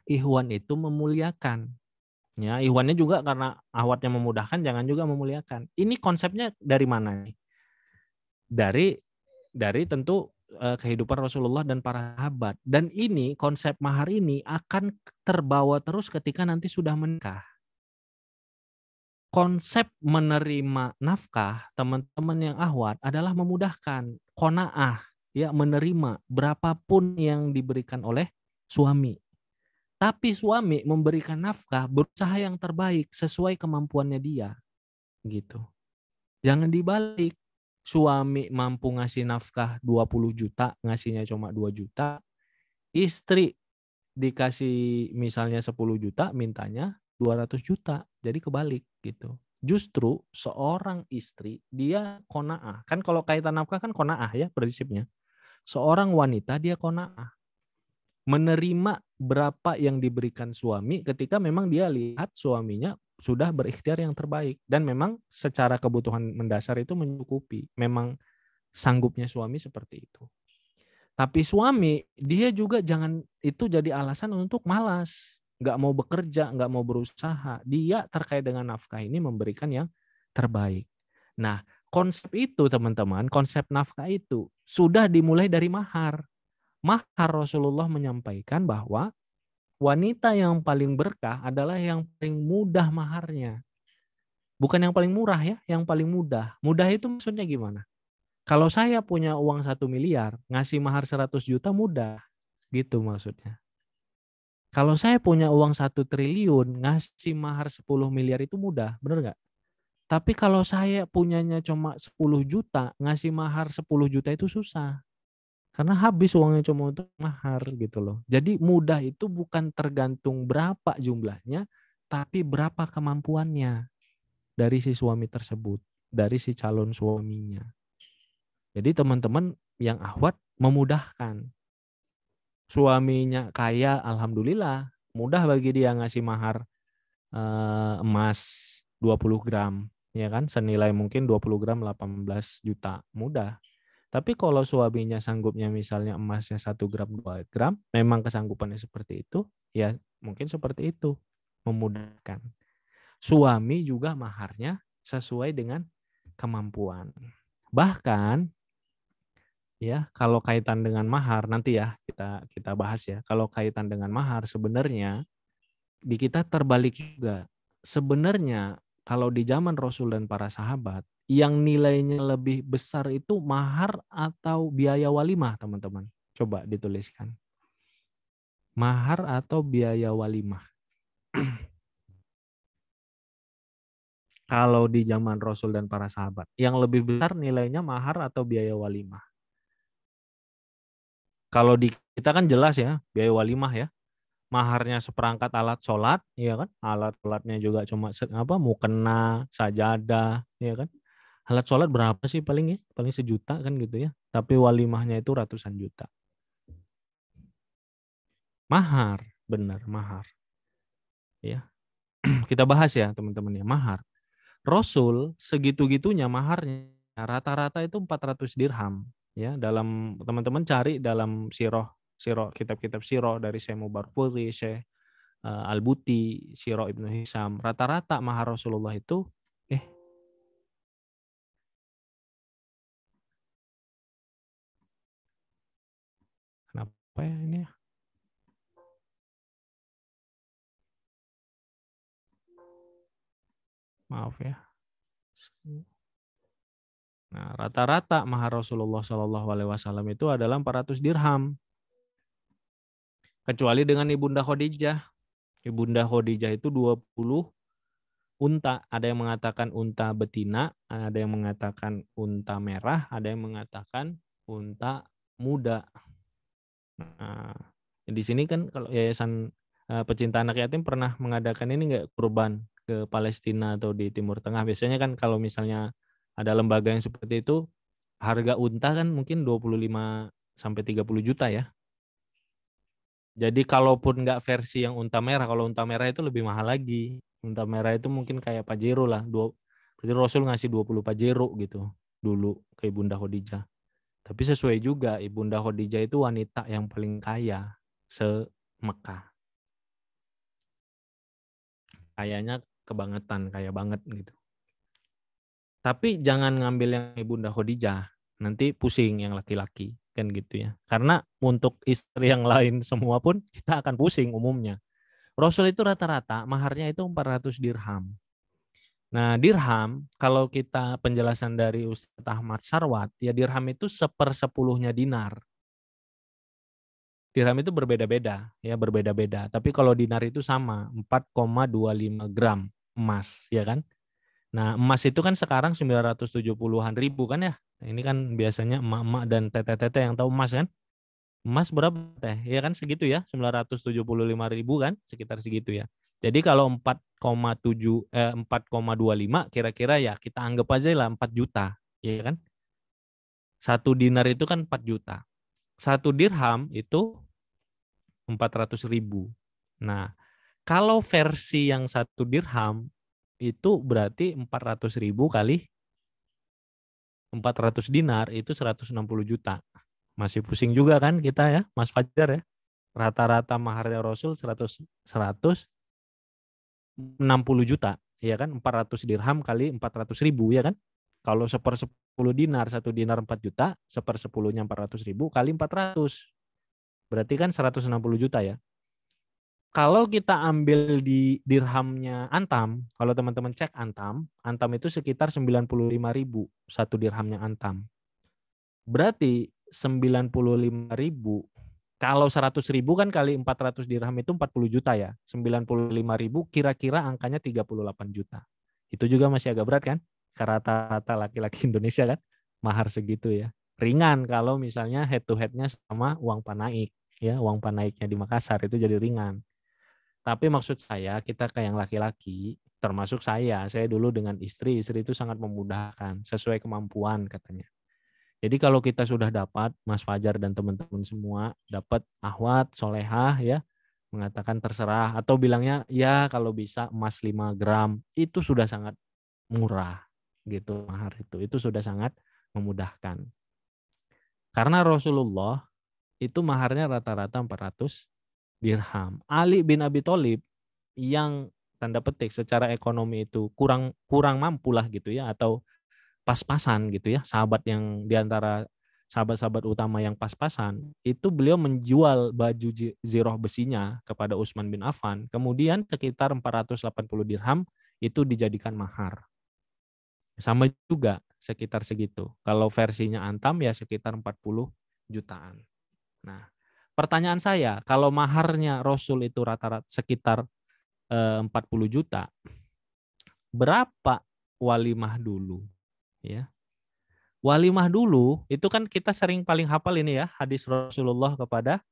Ihwan itu memuliakan. Ya, ihwannya juga karena ahwatnya memudahkan, jangan juga memuliakan. Ini konsepnya dari mana nih? Dari tentu kehidupan Rasulullah dan para sahabat. Dan ini konsep mahar ini akan terbawa terus ketika nanti sudah menikah. Konsep menerima nafkah teman-teman yang ahwat adalah memudahkan, qanaah, ya, menerima berapapun yang diberikan oleh suami. Tapi suami memberikan nafkah berusaha yang terbaik sesuai kemampuannya dia. Gitu. Jangan dibalik. Suami mampu ngasih nafkah 20 juta, ngasihnya cuma 2 juta. Istri dikasih misalnya 10 juta, mintanya 200 juta. Jadi kebalik gitu. Justru seorang istri, dia qanaah. Kan kalau kaitan nafkah kan qanaah ya prinsipnya. Seorang wanita dia qanaah. Menerima berapa yang diberikan suami ketika memang dia lihat suaminya sudah berikhtiar yang terbaik. Dan memang secara kebutuhan mendasar itu mencukupi. Memang sanggupnya suami seperti itu. Tapi suami, dia juga jangan itu jadi alasan untuk malas. Nggak mau bekerja, nggak mau berusaha. Dia terkait dengan nafkah ini memberikan yang terbaik. Nah, konsep itu teman-teman, konsep nafkah itu sudah dimulai dari mahar. Mahar Rasulullah menyampaikan bahwa wanita yang paling berkah adalah yang paling mudah maharnya. Bukan yang paling murah ya, yang paling mudah. Mudah itu maksudnya gimana? Kalau saya punya uang 1 miliar, ngasih mahar 100 juta mudah. Gitu maksudnya. Kalau saya punya uang 1 triliun, ngasih mahar 10 miliar itu mudah. Bener nggak? Tapi kalau saya punyanya cuma 10 juta, ngasih mahar 10 juta itu susah. Karena habis uangnya cuma untuk mahar gitu loh. Jadi mudah itu bukan tergantung berapa jumlahnya, tapi berapa kemampuannya dari si suami tersebut, dari si calon suaminya. Jadi teman-teman yang ahwat memudahkan. Suaminya kaya, alhamdulillah, mudah bagi dia ngasih mahar emas 20 gram, ya kan? Senilai mungkin 20 gram 18 juta, mudah. Tapi kalau suaminya sanggupnya misalnya emasnya 1 gram, 2 gram, memang kesanggupannya seperti itu, ya mungkin seperti itu, memudahkan. Suami juga maharnya sesuai dengan kemampuan. Bahkan ya, kalau kaitan dengan mahar nanti ya kita bahas ya. Kalau kaitan dengan mahar sebenarnya di kita terbalik juga. Sebenarnya kalau di zaman Rasul dan para sahabat, yang nilainya lebih besar itu mahar atau biaya walimah, teman-teman. Coba dituliskan. Mahar atau biaya walimah. Kalau di zaman Rasul dan para sahabat, yang lebih besar nilainya mahar atau biaya walimah. Kalau di kita kan jelas ya, biaya walimah ya. Maharnya seperangkat alat sholat, ya kan? Alat sholatnya juga cuma mukena, sajadah, ya kan? Alat sholat berapa sih paling ya? Paling 1 juta kan gitu ya. Tapi walimahnya itu ratusan juta. Mahar, benar mahar. Ya, kita bahas ya teman-teman ya mahar. Rasul segitu-gitunya maharnya rata-rata itu 400 dirham. Ya, dalam teman-teman cari dalam sirah kitab-kitab sirah dari Syekh Mubarpuri, Syekh Al-Buti, Sirah Ibnu Hisam, rata-rata mahar Rasulullah itu kenapa ya ini ya? Maaf ya. Nah, rata-rata mahar Rasulullah SAW itu adalah 400 dirham. Kecuali dengan Ibunda Khadijah. Ibunda Khadijah itu 20 unta. Ada yang mengatakan unta betina, ada yang mengatakan unta merah, ada yang mengatakan unta muda. Nah, di sini kan kalau Yayasan Pecinta Anak Yatim pernah mengadakan ini nggak kurban ke Palestina atau di Timur Tengah. Biasanya kan kalau misalnya ada lembaga yang seperti itu, harga unta kan mungkin 25 sampai 30 juta ya. Jadi kalaupun nggak versi yang unta merah, kalau unta merah itu lebih mahal lagi. Unta merah itu mungkin kayak Pajero lah. Jadi Rasul ngasih 20 Pajero gitu dulu ke Ibunda Khadijah. Tapi sesuai juga, Ibunda Khadijah itu wanita yang paling kaya se-Mekah. Kayaknya kebangetan, kaya banget gitu. Tapi jangan ngambil yang Ibunda Khadijah, nanti pusing yang laki-laki kan gitu ya. Karena untuk istri yang lain semua pun kita akan pusing umumnya. Rasul itu rata-rata maharnya itu 400 dirham. Nah, dirham kalau kita penjelasan dari Ustaz Ahmad Sarwat, ya dirham itu 1/10 dinar. dirham itu berbeda-beda, ya berbeda-beda. Tapi kalau dinar itu sama, 4,25 gram emas, ya kan? Nah, emas itu kan sekarang 970-an ribu kan ya. Nah, ini kan biasanya emak-emak dan teteh-teteh yang tahu emas kan. Emas berapa teh? Ya kan segitu ya, 975 ribu kan, sekitar segitu ya. Jadi kalau 4,25 kira-kira ya kita anggap aja lah 4 juta, ya kan? Satu dinar itu kan 4 juta. Satu dirham itu 400 ribu. Nah, kalau versi yang satu dirham itu berarti 400 ribu kali 400 dinar itu 160 juta. Masih pusing juga kan kita ya, Mas Fajar ya. Rata-rata maharnya Rasul 160 juta, ya kan? 400 dirham kali 400 ribu, ya kan? Kalau 1/10 dinar, 1 dinar 4 juta, 1/10-nya 400 ribu kali 400. Berarti kan 160 juta ya. Kalau kita ambil di dirhamnya Antam, kalau teman-teman cek Antam itu sekitar 95 ribu satu dirhamnya Antam. Berarti 95 ribu, kalau 100 ribu kan kali 400 dirham itu 40 juta ya. 95 ribu kira-kira angkanya 38 juta. Itu juga masih agak berat kan? Rata-rata laki-laki Indonesia kan mahar segitu ya. Ringan kalau misalnya head to head-nya sama uang panaik. Ya, uang panaiknya di Makassar itu jadi ringan. Tapi maksud saya, kita kayak yang laki-laki, termasuk saya dulu dengan istri itu sangat memudahkan, sesuai kemampuan katanya. Jadi kalau kita sudah dapat, Mas Fajar dan teman-teman semua, dapat akhwat, solehah ya, mengatakan terserah, atau bilangnya ya kalau bisa emas 5 gram, itu sudah sangat murah gitu mahar itu sudah sangat memudahkan. Karena Rasulullah itu maharnya rata-rata 400 dirham. Ali bin Abi Thalib yang tanda petik secara ekonomi itu kurang mampu lah gitu ya, atau pas-pasan gitu ya, sahabat yang diantara sahabat-sahabat utama yang pas-pasan, itu beliau menjual baju ziroh besinya kepada Utsman bin Affan, kemudian sekitar 480 dirham itu dijadikan mahar. Sama juga sekitar segitu. Kalau versinya Antam ya sekitar 40 jutaan. Nah, pertanyaan saya, kalau maharnya Rasul itu rata-rata sekitar 40 juta, berapa walimah dulu? Ya. Walimah dulu, itu kan kita sering paling hafal ini ya, hadis Rasulullah kepada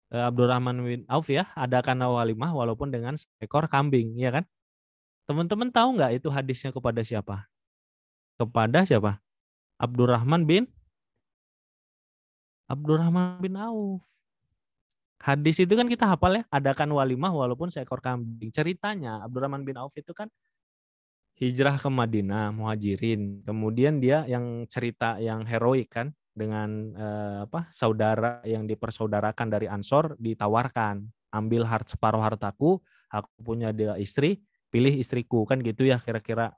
Abdurrahman bin Auf ya, adakan walimah walaupun dengan seekor kambing, ya kan? Teman-teman tahu nggak itu hadisnya kepada siapa? Kepada siapa? Abdurrahman bin Auf. Hadis itu kan kita hafal ya, adakan walimah walaupun seekor kambing. Ceritanya Abdurrahman bin Auf itu kan hijrah ke Madinah, muhajirin. Kemudian dia yang cerita yang heroik kan, dengan saudara yang dipersaudarakan dari Ansor ditawarkan, ambil separuh hartaku, aku punya dia istri, pilih istriku kan gitu ya, kira-kira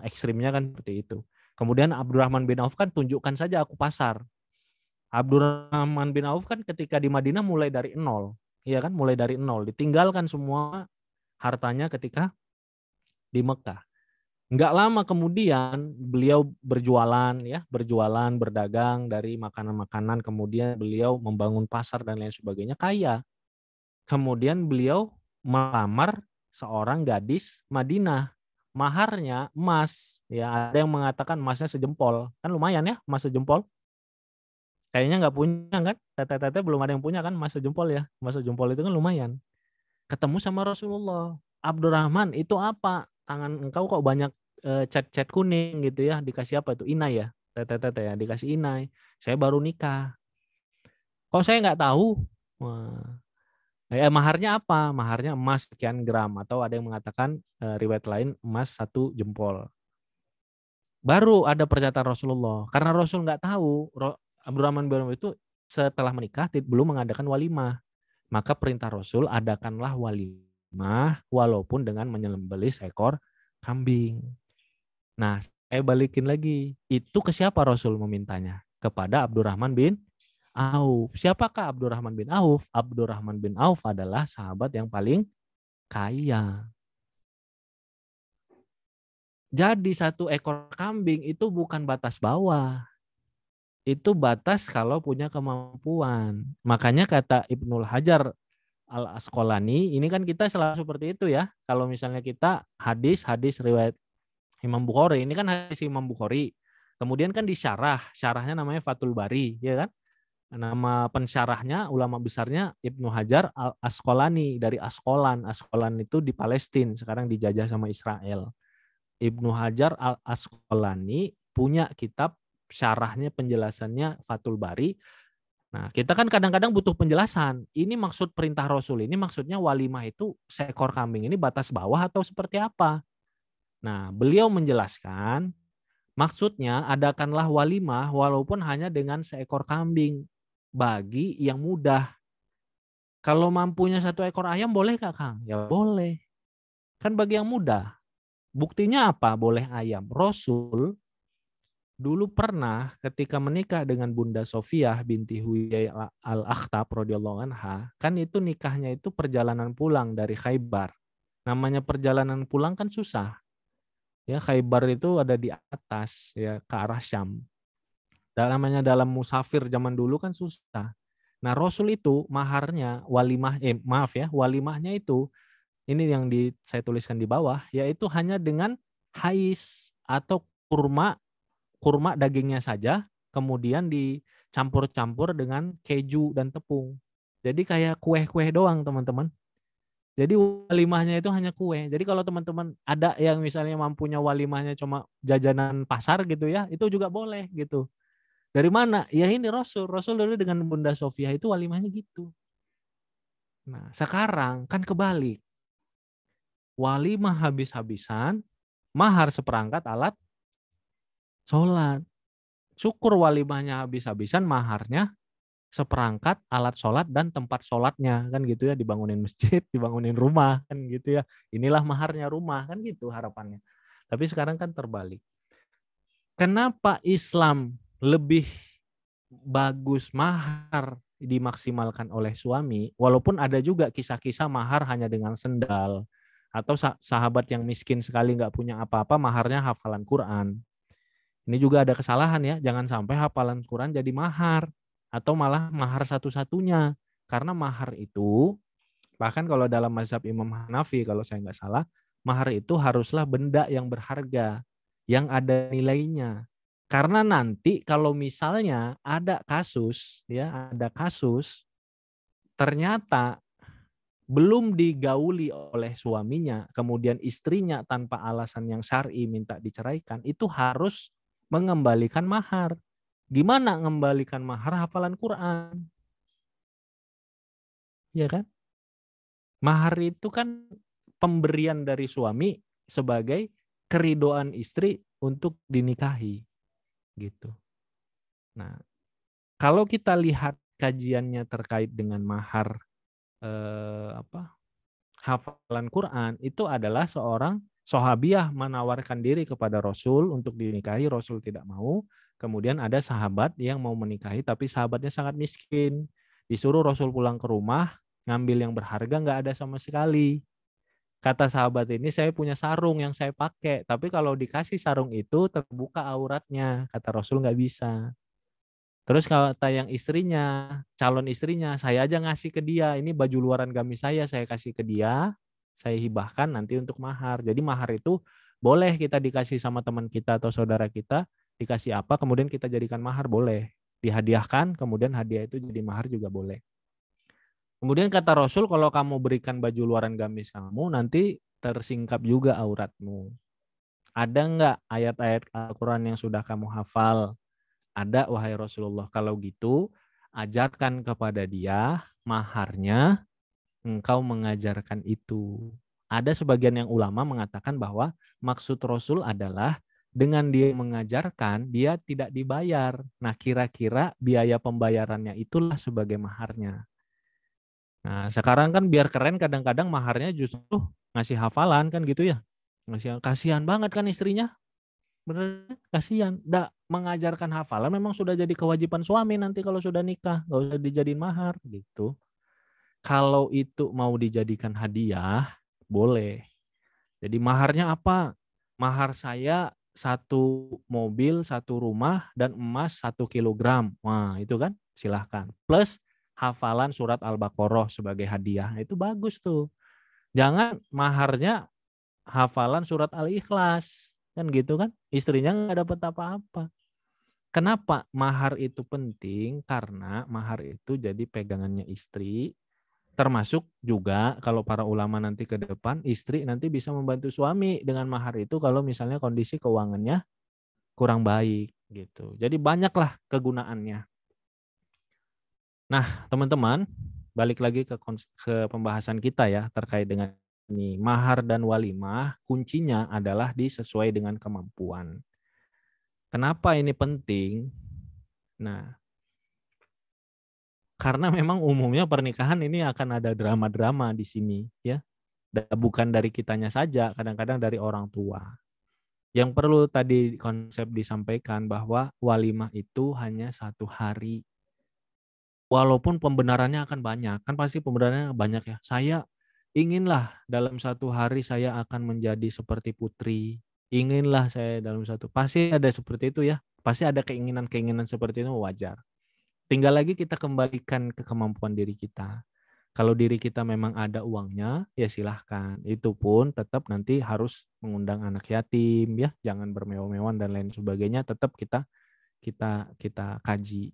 ekstrimnya kan seperti itu. Kemudian Abdurrahman bin Auf kan tunjukkan saja aku pasar. Abdurrahman bin Auf kan ketika di Madinah mulai dari nol, ya kan, mulai dari nol, ditinggalkan semua hartanya ketika di Mekah. Nggak lama kemudian beliau berjualan ya, berdagang dari makanan-makanan, kemudian beliau membangun pasar dan lain sebagainya, kaya. Kemudian beliau melamar seorang gadis Madinah. Maharnya emas, ya ada yang mengatakan emasnya sejempol, kan lumayan ya emas sejempol. Kayaknya nggak punya kan, teteh-teteh belum ada yang punya kan emas sejempol ya, emas sejempol itu kan lumayan. Ketemu sama Rasulullah, Abdurrahman itu apa? Tangan engkau kok banyak cat-cat kuning gitu ya, dikasih apa itu? Inai ya, teteh-teteh ya, dikasih inai. Saya baru nikah. Kok saya nggak tahu? Wah. Maharnya apa? Maharnya emas sekian gram, atau ada yang mengatakan riwayat lain emas 1 jempol. Baru ada pernyataan Rasulullah. Karena Rasul nggak tahu, Abdurrahman bin Auf itu setelah menikah belum mengadakan walimah. Maka perintah Rasul, adakanlah walimah walaupun dengan menyembelih seekor kambing. Nah, saya balikin lagi. Itu ke siapa Rasul memintanya? Kepada Abdurrahman bin Auf. Siapakah Abdurrahman bin Auf? Abdurrahman bin Auf adalah sahabat yang paling kaya. Jadi 1 ekor kambing itu bukan batas bawah. itu batas kalau punya kemampuan. Makanya kata Ibnul Hajar Al-Asqalani, ini kan kita selalu seperti itu ya. Kalau misalnya kita hadis riwayat Imam Bukhari, ini kan hadis Imam Bukhari. Kemudian kan syarahnya namanya Fathul Bari, ya kan? Nama pensyarahnya, ulama besarnya Ibnu Hajar Al-Asqalani dari Asqalan. Asqalan itu di Palestina, sekarang dijajah sama Israel. Ibnu Hajar Al-Asqalani punya kitab syarahnya, penjelasannya Fathul Bari. Nah, kita kan kadang-kadang butuh penjelasan. Ini maksud perintah Rasul ini, maksudnya walimah itu seekor kambing ini batas bawah atau seperti apa? Nah, beliau menjelaskan, maksudnya adakanlah walimah walaupun hanya dengan seekor kambing bagi yang mudah. Kalau mampunya 1 ekor ayam boleh Kak Kang? Ya boleh. Kan bagi yang mudah. Buktinya apa? Boleh ayam. Rasul dulu pernah ketika menikah dengan Bunda Sofiyah binti Huyai al-Akhtab radhiyallahu anha, kan itu nikahnya itu perjalanan pulang dari Khaybar. Namanya perjalanan pulang kan susah. Ya, Khaybar itu ada di atas ya ke arah Syam. Namanya dalam musafir zaman dulu kan susah. Nah, Rasul itu maharnya walimahnya itu ini yang saya tuliskan di bawah, yaitu hanya dengan hais atau kurma dagingnya saja, kemudian dicampur-campur dengan keju dan tepung. Jadi kayak kue-kue doang, teman-teman. Jadi walimahnya itu hanya kue. Jadi kalau teman-teman ada yang misalnya mampunya walimahnya cuma jajanan pasar gitu ya, itu juga boleh gitu. Dari mana? Ya ini Rasul. Rasul dulu dengan Bunda Sofiyah itu walimahnya gitu. Nah, sekarang kan kebalik. Walimah habis-habisan, mahar seperangkat alat sholat. Syukur walimahnya habis-habisan, maharnya seperangkat alat sholat dan tempat sholatnya. Kan gitu ya, dibangunin masjid, dibangunin rumah. Kan gitu ya. Inilah maharnya rumah. Kan gitu harapannya. Tapi sekarang kan terbalik. Kenapa Islam lebih bagus mahar dimaksimalkan oleh suami, walaupun ada juga kisah-kisah mahar hanya dengan sendal, atau sahabat yang miskin sekali nggak punya apa-apa, maharnya hafalan Quran. Ini juga ada kesalahan ya, jangan sampai hafalan Quran jadi mahar, atau malah mahar satu-satunya. Karena mahar itu, bahkan kalau dalam mazhab Imam Hanafi, kalau saya nggak salah, mahar itu haruslah benda yang berharga, yang ada nilainya. Karena nanti kalau misalnya ada kasus ternyata belum digauli oleh suaminya, kemudian istrinya tanpa alasan yang syar'i minta diceraikan, itu harus mengembalikan mahar. Gimana mengembalikan mahar? Hafalan Quran. Ya kan? Mahar itu kan pemberian dari suami sebagai keridoan istri untuk dinikahi. Gitu. Nah, kalau kita lihat kajiannya terkait dengan mahar hafalan Quran, itu adalah seorang sahabiah menawarkan diri kepada Rasul untuk dinikahi, Rasul tidak mau. Kemudian ada sahabat yang mau menikahi tapi sahabatnya sangat miskin. Disuruh Rasul pulang ke rumah, ngambil yang berharga nggak ada sama sekali. Kata sahabat ini, saya punya sarung yang saya pakai, tapi kalau dikasih sarung itu terbuka auratnya. Kata Rasul nggak bisa. Terus kata yang istrinya, calon istrinya, saya aja ngasih ke dia. Ini baju luaran gamis saya kasih ke dia, saya hibahkan nanti untuk mahar. Jadi mahar itu boleh kita dikasih sama teman kita atau saudara kita, dikasih apa, kemudian kita jadikan mahar, boleh. Dihadiahkan, kemudian hadiah itu jadi mahar juga boleh. Kemudian kata Rasul, kalau kamu berikan baju luaran gamis kamu, nanti tersingkap juga auratmu. Ada enggak ayat-ayat Al-Quran yang sudah kamu hafal? Ada, wahai Rasulullah. Kalau gitu, ajarkan kepada dia maharnya, engkau mengajarkan itu. Ada sebagian yang ulama mengatakan bahwa maksud Rasul adalah dengan dia mengajarkan, dia tidak dibayar. Nah, kira-kira biaya pembayarannya itulah sebagai maharnya. Nah, sekarang kan biar keren, kadang-kadang maharnya justru ngasih hafalan kan gitu ya. Kasihan banget kan istrinya. Bener, kasihan. Nggak mengajarkan hafalan memang sudah jadi kewajiban suami nanti kalau sudah nikah. Nggak usah dijadiin mahar gitu. Kalau itu mau dijadikan hadiah, boleh. Jadi maharnya apa? Mahar saya satu mobil, satu rumah, dan emas 1 kilogram. Wah, itu kan silahkan. Plus hafalan surat Al-Baqarah sebagai hadiah. Itu bagus tuh. Jangan maharnya hafalan surat Al-Ikhlas. Kan gitu kan. Istrinya nggak dapat apa-apa. Kenapa mahar itu penting? Karena mahar itu jadi pegangannya istri. Termasuk juga kalau para ulama nanti ke depan, istri nanti bisa membantu suami dengan mahar itu kalau misalnya kondisi keuangannya kurang baik gitu. Jadi banyaklah kegunaannya. Nah, teman-teman, balik lagi ke pembahasan kita ya terkait dengan ini. Mahar dan walimah kuncinya adalah disesuai dengan kemampuan. Kenapa ini penting? Nah, karena memang umumnya pernikahan ini akan ada drama-drama di sini ya. Bukan dari kitanya saja, kadang-kadang dari orang tua. Yang perlu tadi konsep disampaikan bahwa walimah itu hanya 1 hari. Walaupun pembenarannya akan banyak, kan pasti pembenarannya banyak ya. Saya inginlah dalam 1 hari saya akan menjadi seperti putri. Inginlah saya dalam pasti ada seperti itu ya. Pasti ada keinginan-keinginan seperti itu, wajar. Tinggal lagi kita kembalikan ke kemampuan diri kita. Kalau diri kita memang ada uangnya, ya silahkan. Itu pun tetap nanti harus mengundang anak yatim, ya, jangan bermewah-mewahan dan lain sebagainya. Tetap kita kaji.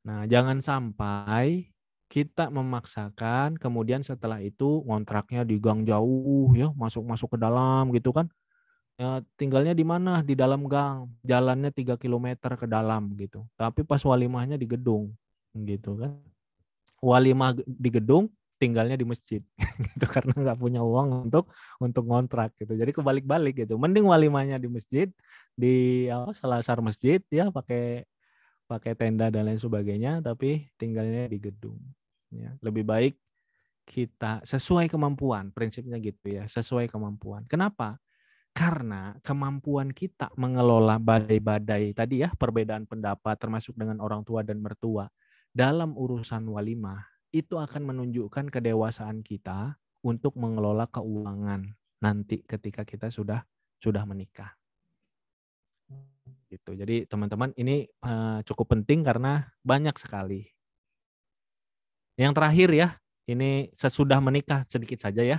Nah, jangan sampai kita memaksakan, kemudian setelah itu kontraknya di gang jauh, ya, masuk ke dalam gitu kan. Ya, tinggalnya di mana? Di dalam gang, jalannya 3 kilometer ke dalam gitu. Tapi pas walimahnya di gedung gitu kan. Walimah di gedung, tinggalnya di masjid gitu karena nggak punya uang untuk ngontrak gitu. Jadi kebalik-balik gitu. Mending walimahnya di masjid, di selasar masjid ya, pakai tenda dan lain sebagainya, tapi tinggalnya di gedung. Ya, lebih baik kita sesuai kemampuan, prinsipnya gitu ya, sesuai kemampuan. Kenapa? Karena kemampuan kita mengelola badai-badai tadi ya, perbedaan pendapat termasuk dengan orang tua dan mertua dalam urusan walimah, itu akan menunjukkan kedewasaan kita untuk mengelola keuangan nanti ketika kita sudah menikah. Gitu. Jadi teman-teman ini cukup penting karena banyak sekali. Yang terakhir ya, ini sesudah menikah sedikit saja ya.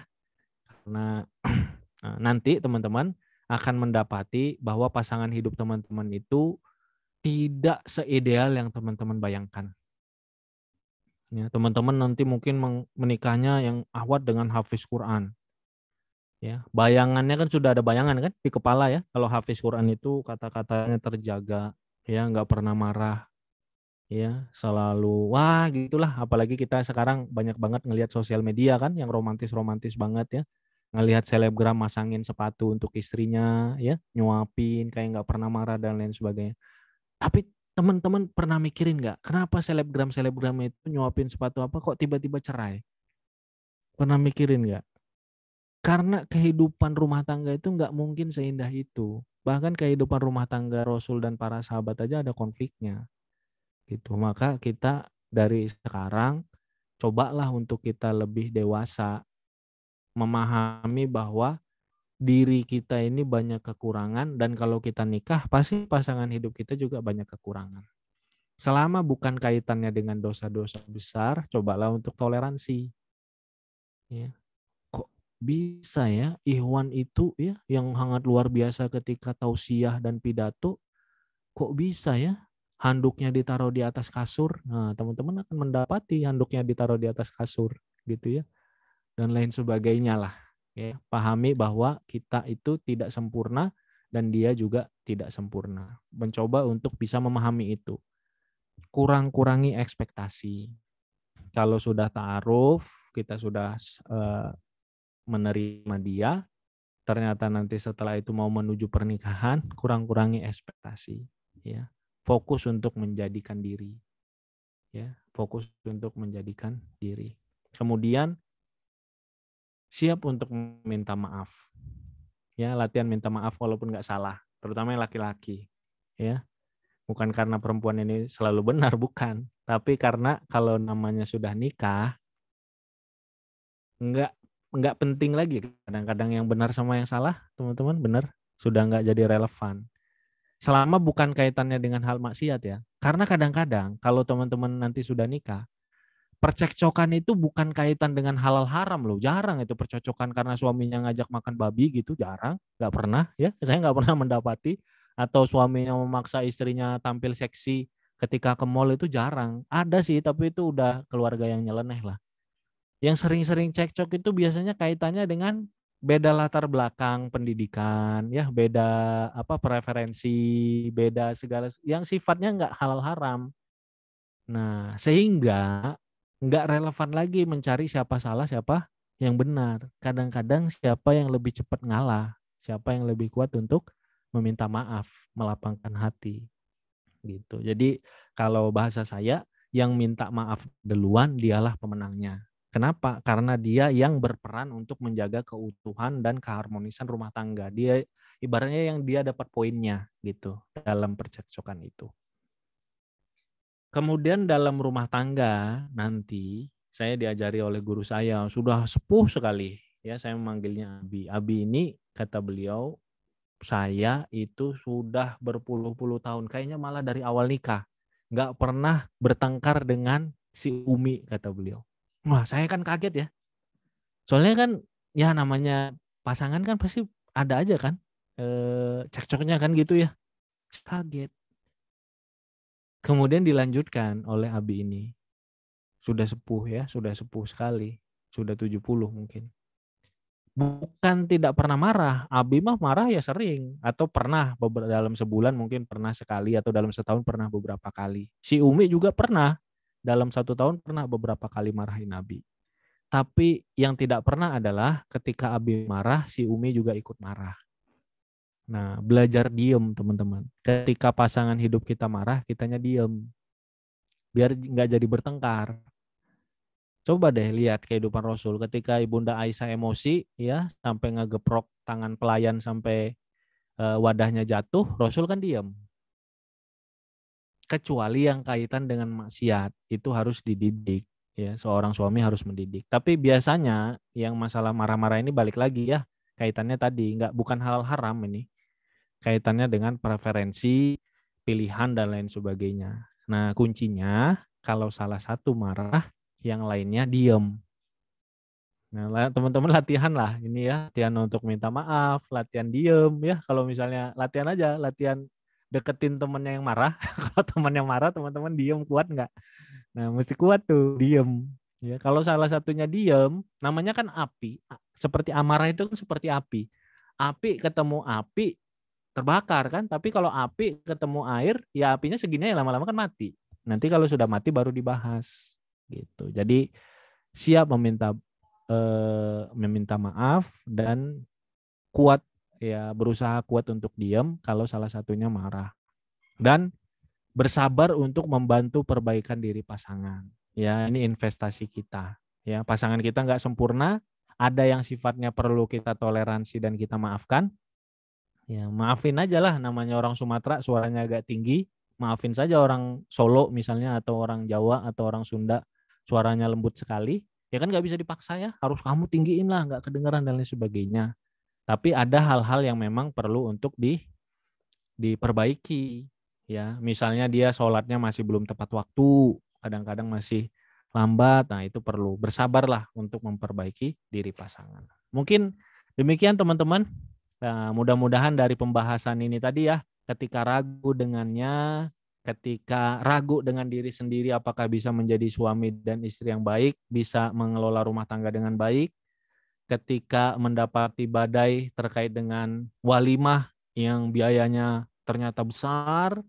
Karena nanti teman-teman akan mendapati bahwa pasangan hidup teman-teman itu tidak seideal yang teman-teman bayangkan. Ya, teman-teman nanti mungkin menikahnya yang ahwat dengan hafiz Quran. Ya, bayangannya kan sudah ada bayangan kan di kepala ya. Kalau hafiz Quran itu kata-katanya terjaga, ya nggak pernah marah, ya selalu wah gitulah. Apalagi kita sekarang banyak banget ngelihat sosial media kan yang romantis-romantis banget ya. Ngelihat selebgram masangin sepatu untuk istrinya, ya nyuapin kayak nggak pernah marah dan lain sebagainya. Tapi teman-teman pernah mikirin nggak kenapa selebgram itu nyuapin sepatu apa kok tiba-tiba cerai? Pernah mikirin nggak? Karena kehidupan rumah tangga itu nggak mungkin seindah itu. Bahkan kehidupan rumah tangga Rasul dan para sahabat aja ada konfliknya. Gitu. Maka kita dari sekarang cobalah untuk kita lebih dewasa, memahami bahwa diri kita ini banyak kekurangan dan kalau kita nikah pasti pasangan hidup kita juga banyak kekurangan. Selama bukan kaitannya dengan dosa-dosa besar, cobalah untuk toleransi. Ya. Kok bisa ya Ikhwan itu ya yang sangat luar biasa ketika tausiah dan pidato, kok bisa ya handuknya ditaruh di atas kasur? Nah, teman-teman akan mendapati handuknya ditaruh di atas kasur gitu ya. Dan lain sebagainya lah. Ya, pahami bahwa kita itu tidak sempurna dan dia juga tidak sempurna. Mencoba untuk bisa memahami itu. Kurangi ekspektasi. Kalau sudah ta'aruf, kita sudah menerima dia, ternyata nanti setelah itu mau menuju pernikahan, kurangi ekspektasi. Ya, fokus untuk menjadikan diri. Ya, fokus untuk menjadikan diri. Kemudian siap untuk minta maaf. Ya, latihan minta maaf walaupun nggak salah, terutama yang laki-laki. Ya, bukan karena perempuan ini selalu benar, bukan. Tapi karena kalau namanya sudah nikah, nggak penting lagi kadang-kadang yang benar sama yang salah, teman-teman, benar sudah nggak jadi relevan. Selama bukan kaitannya dengan hal maksiat ya. Karena kadang-kadang kalau teman-teman nanti sudah nikah, percekcokan itu bukan kaitan dengan halal haram loh. Jarang itu percekcokan karena suaminya ngajak makan babi gitu, jarang. Nggak pernah ya. Saya nggak pernah mendapati. Atau suaminya memaksa istrinya tampil seksi ketika ke mall, itu jarang. Ada sih, tapi itu udah keluarga yang nyeleneh lah. Yang sering-sering cekcok itu biasanya kaitannya dengan beda latar belakang pendidikan, ya beda apa preferensi, beda segala yang sifatnya nggak halal haram. Nah, sehingga nggak relevan lagi mencari siapa salah, siapa yang benar. Kadang-kadang siapa yang lebih cepat ngalah, siapa yang lebih kuat untuk meminta maaf, melapangkan hati, gitu. Jadi kalau bahasa saya, yang minta maaf duluan dialah pemenangnya. Kenapa? Karena dia yang berperan untuk menjaga keutuhan dan keharmonisan rumah tangga. Dia ibaratnya yang dia dapat poinnya gitu dalam percekcokan itu. Kemudian dalam rumah tangga nanti saya diajari oleh guru saya, sudah sepuh sekali. Ya, saya memanggilnya Abi. Abi ini kata beliau, saya itu sudah berpuluh-puluh tahun, kayaknya malah dari awal nikah, nggak pernah bertengkar dengan si Umi, kata beliau. Wah, saya kan kaget ya. Soalnya kan ya namanya pasangan kan pasti ada aja kan cekcoknya kan gitu ya. Kaget. Kemudian dilanjutkan oleh Abi ini. Sudah sepuh ya, sudah sepuh sekali. Sudah 70 mungkin. Bukan tidak pernah marah, Abi mah marah ya sering, atau pernah dalam sebulan mungkin pernah sekali, atau dalam setahun pernah beberapa kali. Si Umi juga pernah dalam 1 tahun pernah beberapa kali marahin Abi. Tapi yang tidak pernah adalah ketika Abi marah, si Umi juga ikut marah. Nah, belajar diem teman-teman. Ketika pasangan hidup kita marah, kitanya diem. Biar nggak jadi bertengkar. Coba deh lihat kehidupan Rasul ketika Ibunda Aisyah emosi ya sampai ngegeprok tangan pelayan sampai wadahnya jatuh, Rasul kan diam. Kecuali yang kaitan dengan maksiat itu harus dididik ya, seorang suami harus mendidik. Tapi biasanya yang masalah marah-marah ini balik lagi ya, kaitannya tadi bukan hal haram ini. Kaitannya dengan preferensi, pilihan dan lain sebagainya. Nah, kuncinya kalau salah satu marah, yang lainnya diem. Nah, teman-teman latihan lah ini ya, latihan untuk minta maaf, latihan diem ya. Kalau misalnya latihan aja, latihan deketin temennya yang marah. Kalau teman yang marah, teman-teman diem, kuat nggak? Nah, mesti kuat tuh, diem. Ya, kalau salah satunya diem, namanya kan api. Seperti amarah itu kan seperti api. Api ketemu api terbakar kan, tapi kalau api ketemu air, ya apinya segini ya lama-lama kan mati. Nanti kalau sudah mati baru dibahas gitu. Jadi siap meminta maaf dan kuat ya, berusaha kuat untuk diam kalau salah satunya marah, dan bersabar untuk membantu perbaikan diri pasangan. Ya, ini investasi kita. Ya, pasangan kita nggak sempurna, ada yang sifatnya perlu kita toleransi dan kita maafkan. Ya, maafin aja lah, namanya orang Sumatera suaranya agak tinggi, maafin saja orang Solo misalnya, atau orang Jawa atau orang Sunda suaranya lembut sekali. Ya kan nggak bisa dipaksa ya, harus kamu tinggiin lah, nggak kedengaran dan lain sebagainya. Tapi ada hal-hal yang memang perlu untuk diperbaiki. Ya, misalnya dia sholatnya masih belum tepat waktu, kadang-kadang masih lambat. Nah, itu perlu bersabarlah untuk memperbaiki diri pasangan. Mungkin demikian teman-teman. Nah, mudah-mudahan dari pembahasan ini tadi ya, ketika ragu dengannya, ketika ragu dengan diri sendiri apakah bisa menjadi suami dan istri yang baik, bisa mengelola rumah tangga dengan baik, ketika mendapati badai terkait dengan walimah yang biayanya ternyata besar,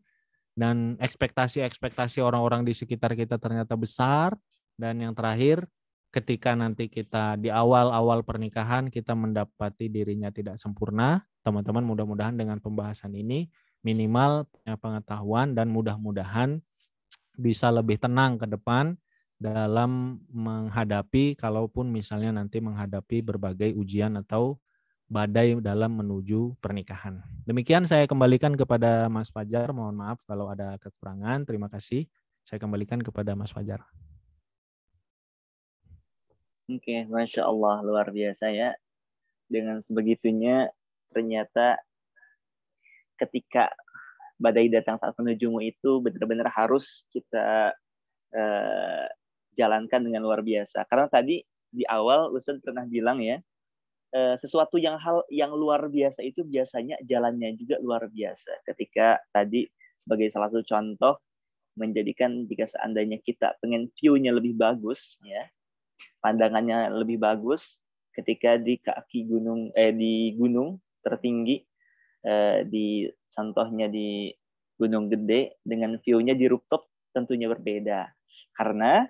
dan ekspektasi-ekspektasi orang-orang di sekitar kita ternyata besar, dan yang terakhir ketika nanti kita di awal-awal pernikahan kita mendapati dirinya tidak sempurna, teman-teman mudah-mudahan dengan pembahasan ini minimal punya pengetahuan dan mudah-mudahan bisa lebih tenang ke depan dalam menghadapi, kalaupun misalnya nanti menghadapi berbagai ujian atau badai dalam menuju pernikahan. Demikian saya kembalikan kepada Mas Fajar. Mohon maaf kalau ada kekurangan. Terima kasih. Saya kembalikan kepada Mas Fajar. Oke, Masya Allah, luar biasa ya. Dengan sebegitunya ternyata ketika badai datang saat menujumu itu benar-benar harus kita jalankan dengan luar biasa. Karena tadi di awal Ustadz pernah bilang ya, sesuatu hal yang luar biasa itu biasanya jalannya juga luar biasa. Ketika tadi sebagai salah satu contoh menjadikan jika seandainya kita pengen view-nya lebih bagus, ya, pandangannya lebih bagus, ketika di kaki gunung di gunung tertinggi, di contohnya di Gunung Gede dengan view-nya di rooftop tentunya berbeda. Karena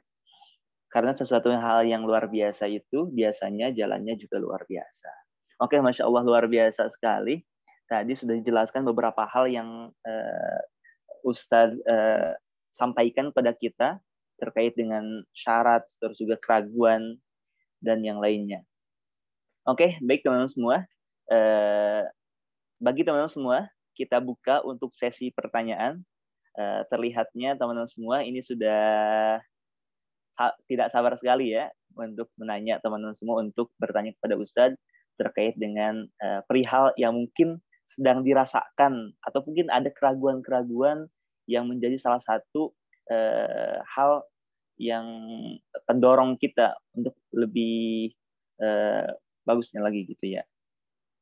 sesuatu hal yang luar biasa itu biasanya jalannya juga luar biasa. Oke, Masya Allah, luar biasa sekali. Tadi sudah dijelaskan beberapa hal yang Ustadz sampaikan pada kita terkait dengan syarat, terus juga keraguan, dan yang lainnya. Oke, baik teman-teman semua. Bagi teman-teman semua, kita buka untuk sesi pertanyaan. Terlihatnya teman-teman semua ini sudah tidak sabar sekali ya untuk menanya teman-teman semua, untuk bertanya kepada Ustadz terkait dengan perihal yang mungkin sedang dirasakan atau mungkin ada keraguan-keraguan yang menjadi salah satu hal yang pendorong kita untuk lebih bagusnya lagi gitu ya.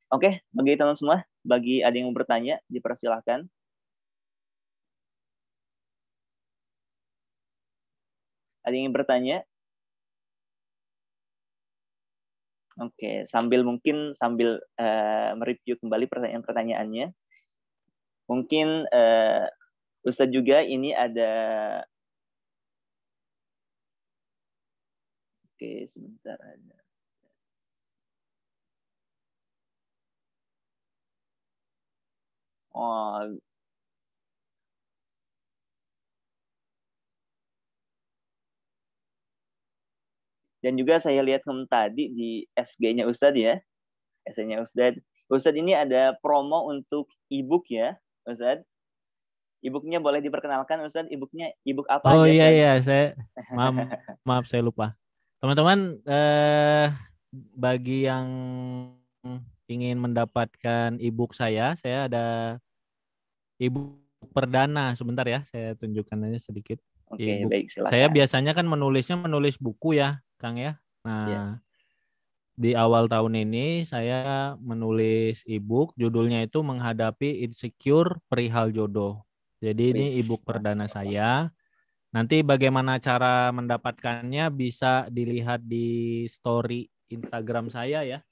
Oke, bagi teman-teman semua, bagi ada yang mau bertanya, dipersilahkan. Ada yang ingin bertanya? Oke, sambil mereview kembali pertanyaan-pertanyaannya. Mungkin Ustadz juga ini ada. Oke, sebentar ada. Oh, dan juga saya lihat tadi di SG-nya Ustadz ya, SG-nya Ustadz. Ustadz ini ada promo untuk e-book ya, Ustadz. E-booknya boleh diperkenalkan, Ustadz. E-booknya e-book apa Oh aja? iya, saya maaf saya lupa. Teman-teman, bagi yang ingin mendapatkan e-book saya ada e-book perdana. Sebentar ya, saya tunjukkan aja sedikit. Oke, E-book. baik, silakan. Saya biasanya kan menulis buku ya, Kang ya. Nah, di awal tahun ini saya menulis e-book, judulnya itu Menghadapi Insecure Perihal Jodoh. Jadi ini e-book perdana saya. Nanti bagaimana cara mendapatkannya bisa dilihat di story Instagram saya ya.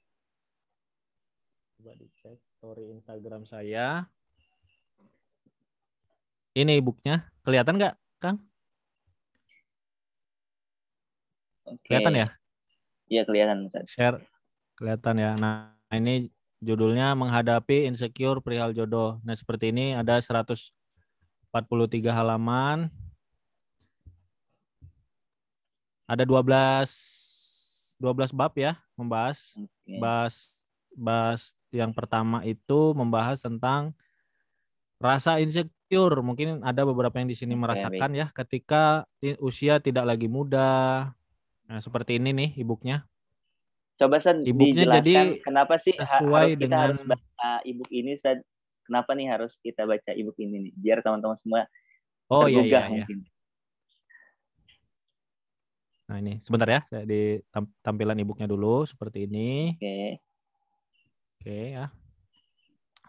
Coba dicek story Instagram saya. Ini e-booknya. Kelihatan nggak, Kang? Oke. Kelihatan ya? Iya, kelihatan, Ustaz. Share. Kelihatan ya. Nah, ini judulnya Menghadapi Insecure Perihal Jodoh. Nah, seperti ini ada 143 halaman. Ada 12 bab ya, membahas. Bahas yang pertama itu membahas tentang rasa insecure. Mungkin ada beberapa yang di sini merasakan ya ketika usia tidak lagi muda. Nah, seperti ini nih e-booknya. Coba Ustaz dijelaskan jadi kenapa sih kita dengan... harus baca e-book ini, Ustaz? Kenapa nih harus kita baca e-book ini nih? Biar teman-teman semua tergugah mungkin. Nah, ini sebentar ya, saya di tampilan e-booknya dulu seperti ini. Oke ya.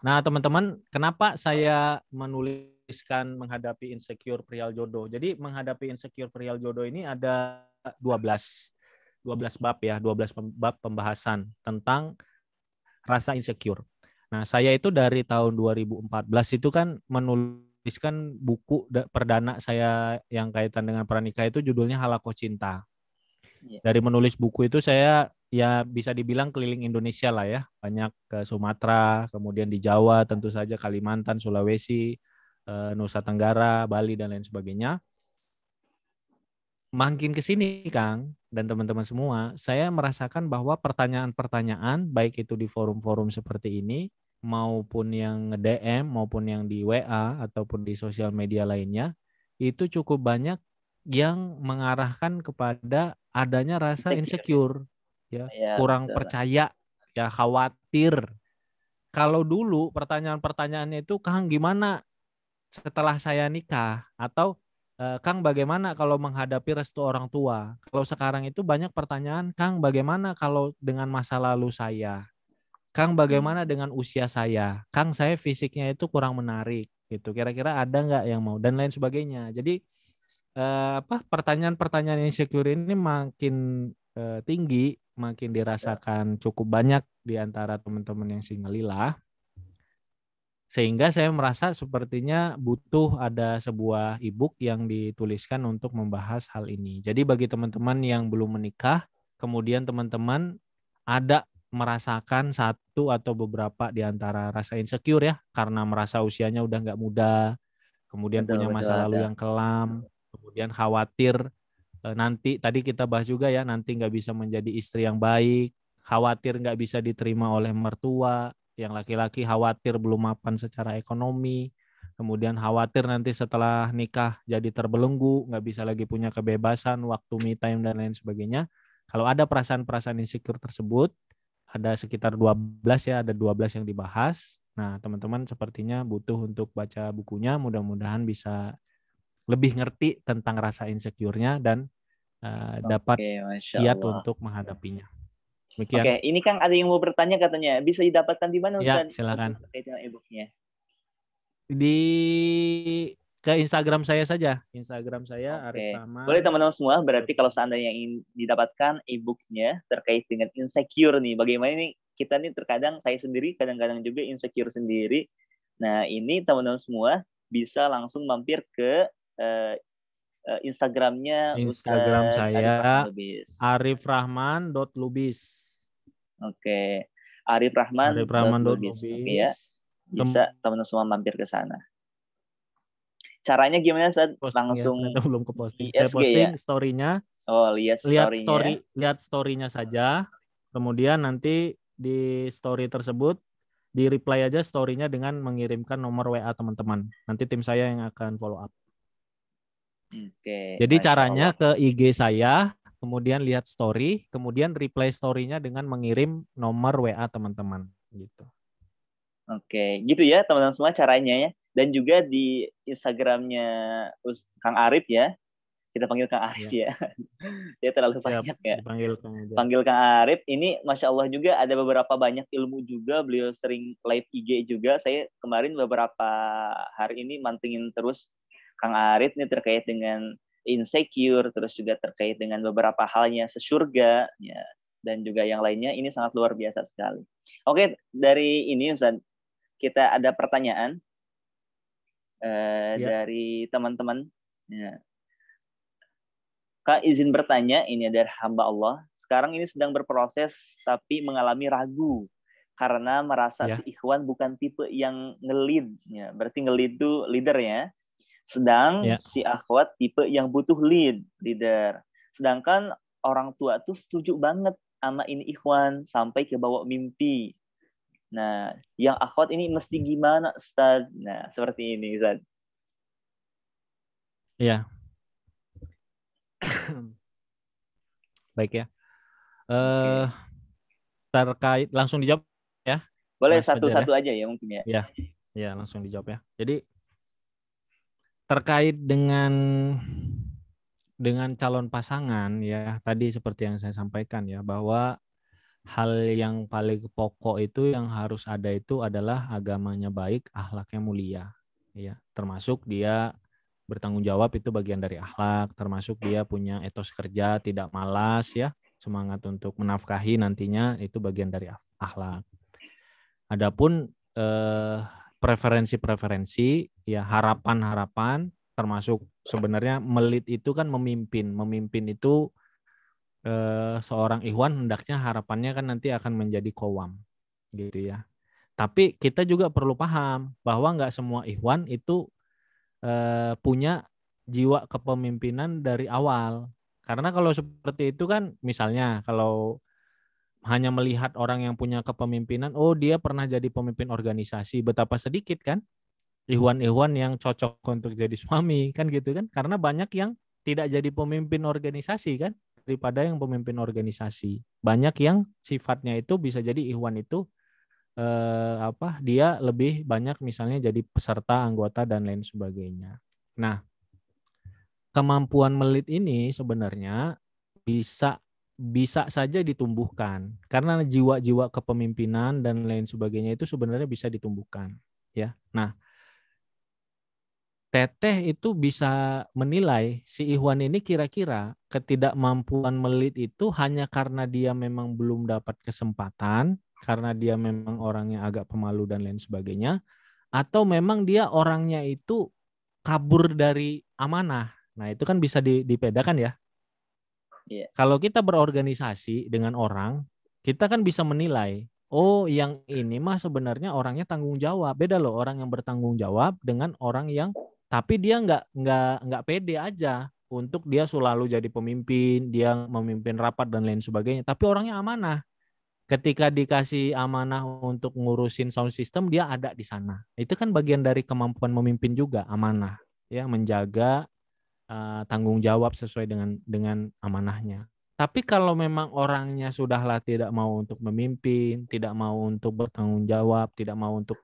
Nah, teman-teman, kenapa saya menuliskan Menghadapi Insecure Perihal Jodoh? Jadi, Menghadapi Insecure Perihal Jodoh ini ada 12 bab ya, 12 bab pembahasan tentang rasa insecure. Nah, saya itu dari tahun 2014 itu kan menuliskan buku perdana saya yang kaitan dengan pernikah itu judulnya Halako Cinta. Dari menulis buku itu saya ya bisa dibilang keliling Indonesia lah ya. Banyak ke Sumatera, kemudian di Jawa, tentu saja Kalimantan, Sulawesi, Nusa Tenggara, Bali, dan lain sebagainya. Makin ke sini, Kang, dan teman-teman semua, saya merasakan bahwa pertanyaan-pertanyaan, baik itu di forum-forum seperti ini, maupun yang DM, maupun yang di WA, ataupun di sosial media lainnya, itu cukup banyak yang mengarahkan kepada adanya rasa insecure, ya, kurang percaya, ya, khawatir. Kalau dulu pertanyaan-pertanyaannya itu, Kang, gimana setelah saya nikah, atau Kang bagaimana kalau menghadapi restu orang tua? Kalau sekarang itu banyak pertanyaan, Kang bagaimana kalau dengan masa lalu saya? Kang bagaimana dengan usia saya? Kang saya fisiknya itu kurang menarik gitu. Kira-kira ada nggak yang mau dan lain sebagainya. Jadi pertanyaan-pertanyaan insecure ini makin tinggi, makin dirasakan cukup banyak di antara teman-teman yang single. Sehingga saya merasa sepertinya butuh ada sebuah e-book yang dituliskan untuk membahas hal ini. Jadi bagi teman-teman yang belum menikah, kemudian teman-teman ada merasakan satu atau beberapa di antara rasa insecure ya, karena merasa usianya udah nggak muda, kemudian Betul, punya betul masa lalu ada. yang kelam, kemudian khawatir nanti, tadi kita bahas juga ya, nanti nggak bisa menjadi istri yang baik, khawatir nggak bisa diterima oleh mertua, yang laki-laki khawatir belum mapan secara ekonomi, kemudian khawatir nanti setelah nikah jadi terbelenggu, nggak bisa lagi punya kebebasan, waktu me time dan lain sebagainya. Kalau ada perasaan-perasaan insecure tersebut, ada sekitar 12 ya, ada 12 yang dibahas. Nah, teman-teman sepertinya butuh untuk baca bukunya, mudah-mudahan bisa lebih ngerti tentang rasa insecure-nya dan dapat Oke, Masya kiat Allah. untuk menghadapinya. Oke, Demikian. ini Kang ada yang mau bertanya katanya. Bisa didapatkan di mana Ya, Ustaz untuk silakan. terkait dengan e-booknya? Di ke Instagram saya saja. Instagram saya Arif Oke, boleh Rahman. teman-teman semua. Berarti kalau seandainya ingin didapatkan e-booknya terkait dengan insecure nih, bagaimana nih kita nih terkadang saya sendiri kadang-kadang juga insecure sendiri. Nah ini teman-teman semua bisa langsung mampir ke Instagramnya Instagram Ustadz Arif Rahman saya Lubis. arifrahman.lubis. Oke, arifrahman.lubis. Oke ya, arifrahman.lubis. bisa teman-teman semua mampir ke sana. Caranya gimana saat Posting ya, langsung ternyata belum ke posting. di Saya SG ya? posting story-nya, Oh, lihat story-nya. lihat story-nya saja. Kemudian nanti di story tersebut di reply aja story-nya dengan mengirimkan nomor WA teman-teman. Nanti tim saya yang akan follow up. Oke, Jadi Masya caranya Allah. ke IG saya, kemudian lihat story, kemudian reply story-nya dengan mengirim nomor WA teman-teman gitu. Oke, gitu ya teman-teman semua caranya ya. Dan juga di Instagramnya Kang Arif ya. Kita panggil Kang Arif ya. Dia terlalu Siap, banyak ya. dipanggil Kang aja. Panggil Kang Arif. Ini Masya Allah juga ada beberapa banyak ilmu juga. Beliau sering live IG juga. Saya kemarin beberapa hari ini mantengin terus Kang Arif nih terkait dengan insecure. Terus juga terkait dengan beberapa halnya sesurga. Ya, dan juga yang lainnya. Ini sangat luar biasa sekali. Oke, dari ini Ustaz, kita ada pertanyaan dari teman-teman. Ya. Kak izin bertanya, ini dari hamba Allah. Sekarang ini sedang berproses tapi mengalami ragu karena merasa si ikhwan bukan tipe yang nge-lead. Ya, berarti nge-lead itu leader ya. Sedang si akhwat tipe yang butuh leader. Sedangkan orang tua tuh setuju banget sama ini ikhwan sampai ke bawah mimpi. Nah, yang akhwat ini mesti gimana, Ustaz? Nah, seperti ini, Ustaz. Iya. Baik ya. Terkait langsung dijawab ya. Boleh satu-satu aja ya mungkin ya. Iya. Ya, langsung dijawab ya. Jadi terkait dengan calon pasangan ya, tadi seperti yang saya sampaikan ya, bahwa hal yang paling pokok itu yang harus ada itu adalah agamanya baik, akhlaknya mulia. Ya, termasuk dia bertanggung jawab itu bagian dari akhlak, termasuk dia punya etos kerja, tidak malas ya, semangat untuk menafkahi nantinya itu bagian dari akhlak. Adapun preferensi-preferensi ya, harapan-harapan, termasuk sebenarnya melit itu kan memimpin itu seorang ikhwan hendaknya harapannya kan nanti akan menjadi qawam gitu ya. Tapi kita juga perlu paham bahwa nggak semua ikhwan itu punya jiwa kepemimpinan dari awal. Karena kalau seperti itu kan, misalnya kalau hanya melihat orang yang punya kepemimpinan, oh dia pernah jadi pemimpin organisasi, betapa sedikit kan ikhwan-ikhwan yang cocok untuk jadi suami kan gitu kan. Karena banyak yang tidak jadi pemimpin organisasi kan, daripada yang pemimpin organisasi. Banyak yang sifatnya itu bisa jadi ikhwan itu dia lebih banyak misalnya jadi peserta, anggota dan lain sebagainya. Nah, kemampuan melit ini sebenarnya bisa saja ditumbuhkan karena jiwa-jiwa kepemimpinan dan lain sebagainya itu sebenarnya bisa ditumbuhkan, ya. Nah, Teteh itu bisa menilai si Ikhwan ini kira-kira ketidakmampuan melit itu hanya karena dia memang belum dapat kesempatan, karena dia memang orangnya agak pemalu dan lain sebagainya, atau memang dia orangnya itu kabur dari amanah. Nah, itu kan bisa dibedakan ya. Iya. Kalau kita berorganisasi dengan orang, kita kan bisa menilai, oh yang ini mah sebenarnya orangnya tanggung jawab. Beda loh orang yang bertanggung jawab dengan orang yang tapi dia nggak pede aja untuk dia selalu jadi pemimpin, dia memimpin rapat dan lain sebagainya. Tapi orangnya amanah. Ketika dikasih amanah untuk ngurusin sound system, dia ada di sana. Itu kan bagian dari kemampuan memimpin juga, amanah, ya, menjaga tanggung jawab sesuai dengan amanahnya. Tapi kalau memang orangnya sudahlah tidak mau untuk memimpin, tidak mau untuk bertanggung jawab, tidak mau untuk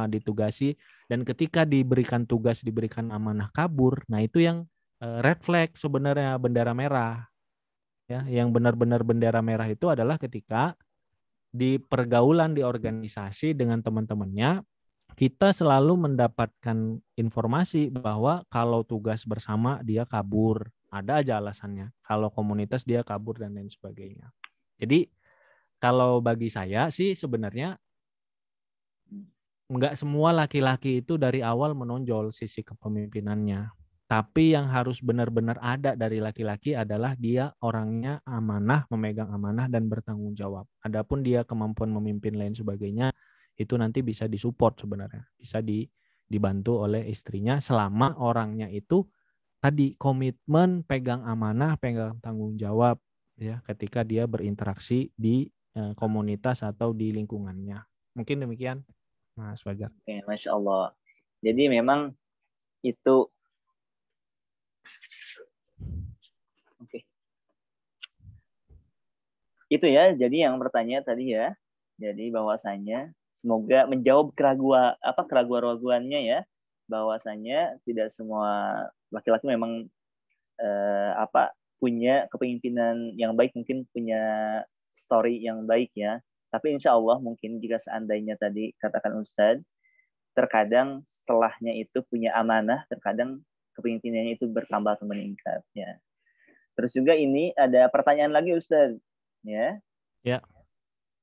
ditugasi, dan ketika diberikan tugas, diberikan amanah kabur, nah itu yang red flag sebenarnya, bendera merah. Ya, yang benar-benar bendera merah itu adalah ketika di pergaulan di organisasi dengan teman-temannya, kita selalu mendapatkan informasi bahwa kalau tugas bersama dia kabur, ada aja alasannya. Kalau komunitas dia kabur dan lain sebagainya. Jadi kalau bagi saya sih sebenarnya nggak semua laki-laki itu dari awal menonjol sisi kepemimpinannya. Tapi yang harus benar-benar ada dari laki-laki adalah dia orangnya amanah, memegang amanah dan bertanggung jawab. Adapun dia kemampuan memimpin lain sebagainya, itu nanti bisa disupport sebenarnya. Bisa dibantu oleh istrinya selama orangnya itu tadi komitmen, pegang amanah, pegang tanggung jawab ya ketika dia berinteraksi di komunitas atau di lingkungannya. Mungkin demikian, Mas Fajar. Oke, Masya Allah. Jadi memang itu oke. Itu ya, jadi yang bertanya tadi ya. Jadi bahwasanya semoga menjawab keraguan-keraguannya ya, bahwasanya tidak semua laki-laki memang punya kepemimpinan yang baik, mungkin punya story yang baik ya. Tapi insya Allah mungkin jika seandainya tadi katakan Ustadz, terkadang setelahnya itu punya amanah, terkadang kepemimpinannya itu bertambah atau meningkat ya. Terus juga ini ada pertanyaan lagi Ustadz ya. Ya.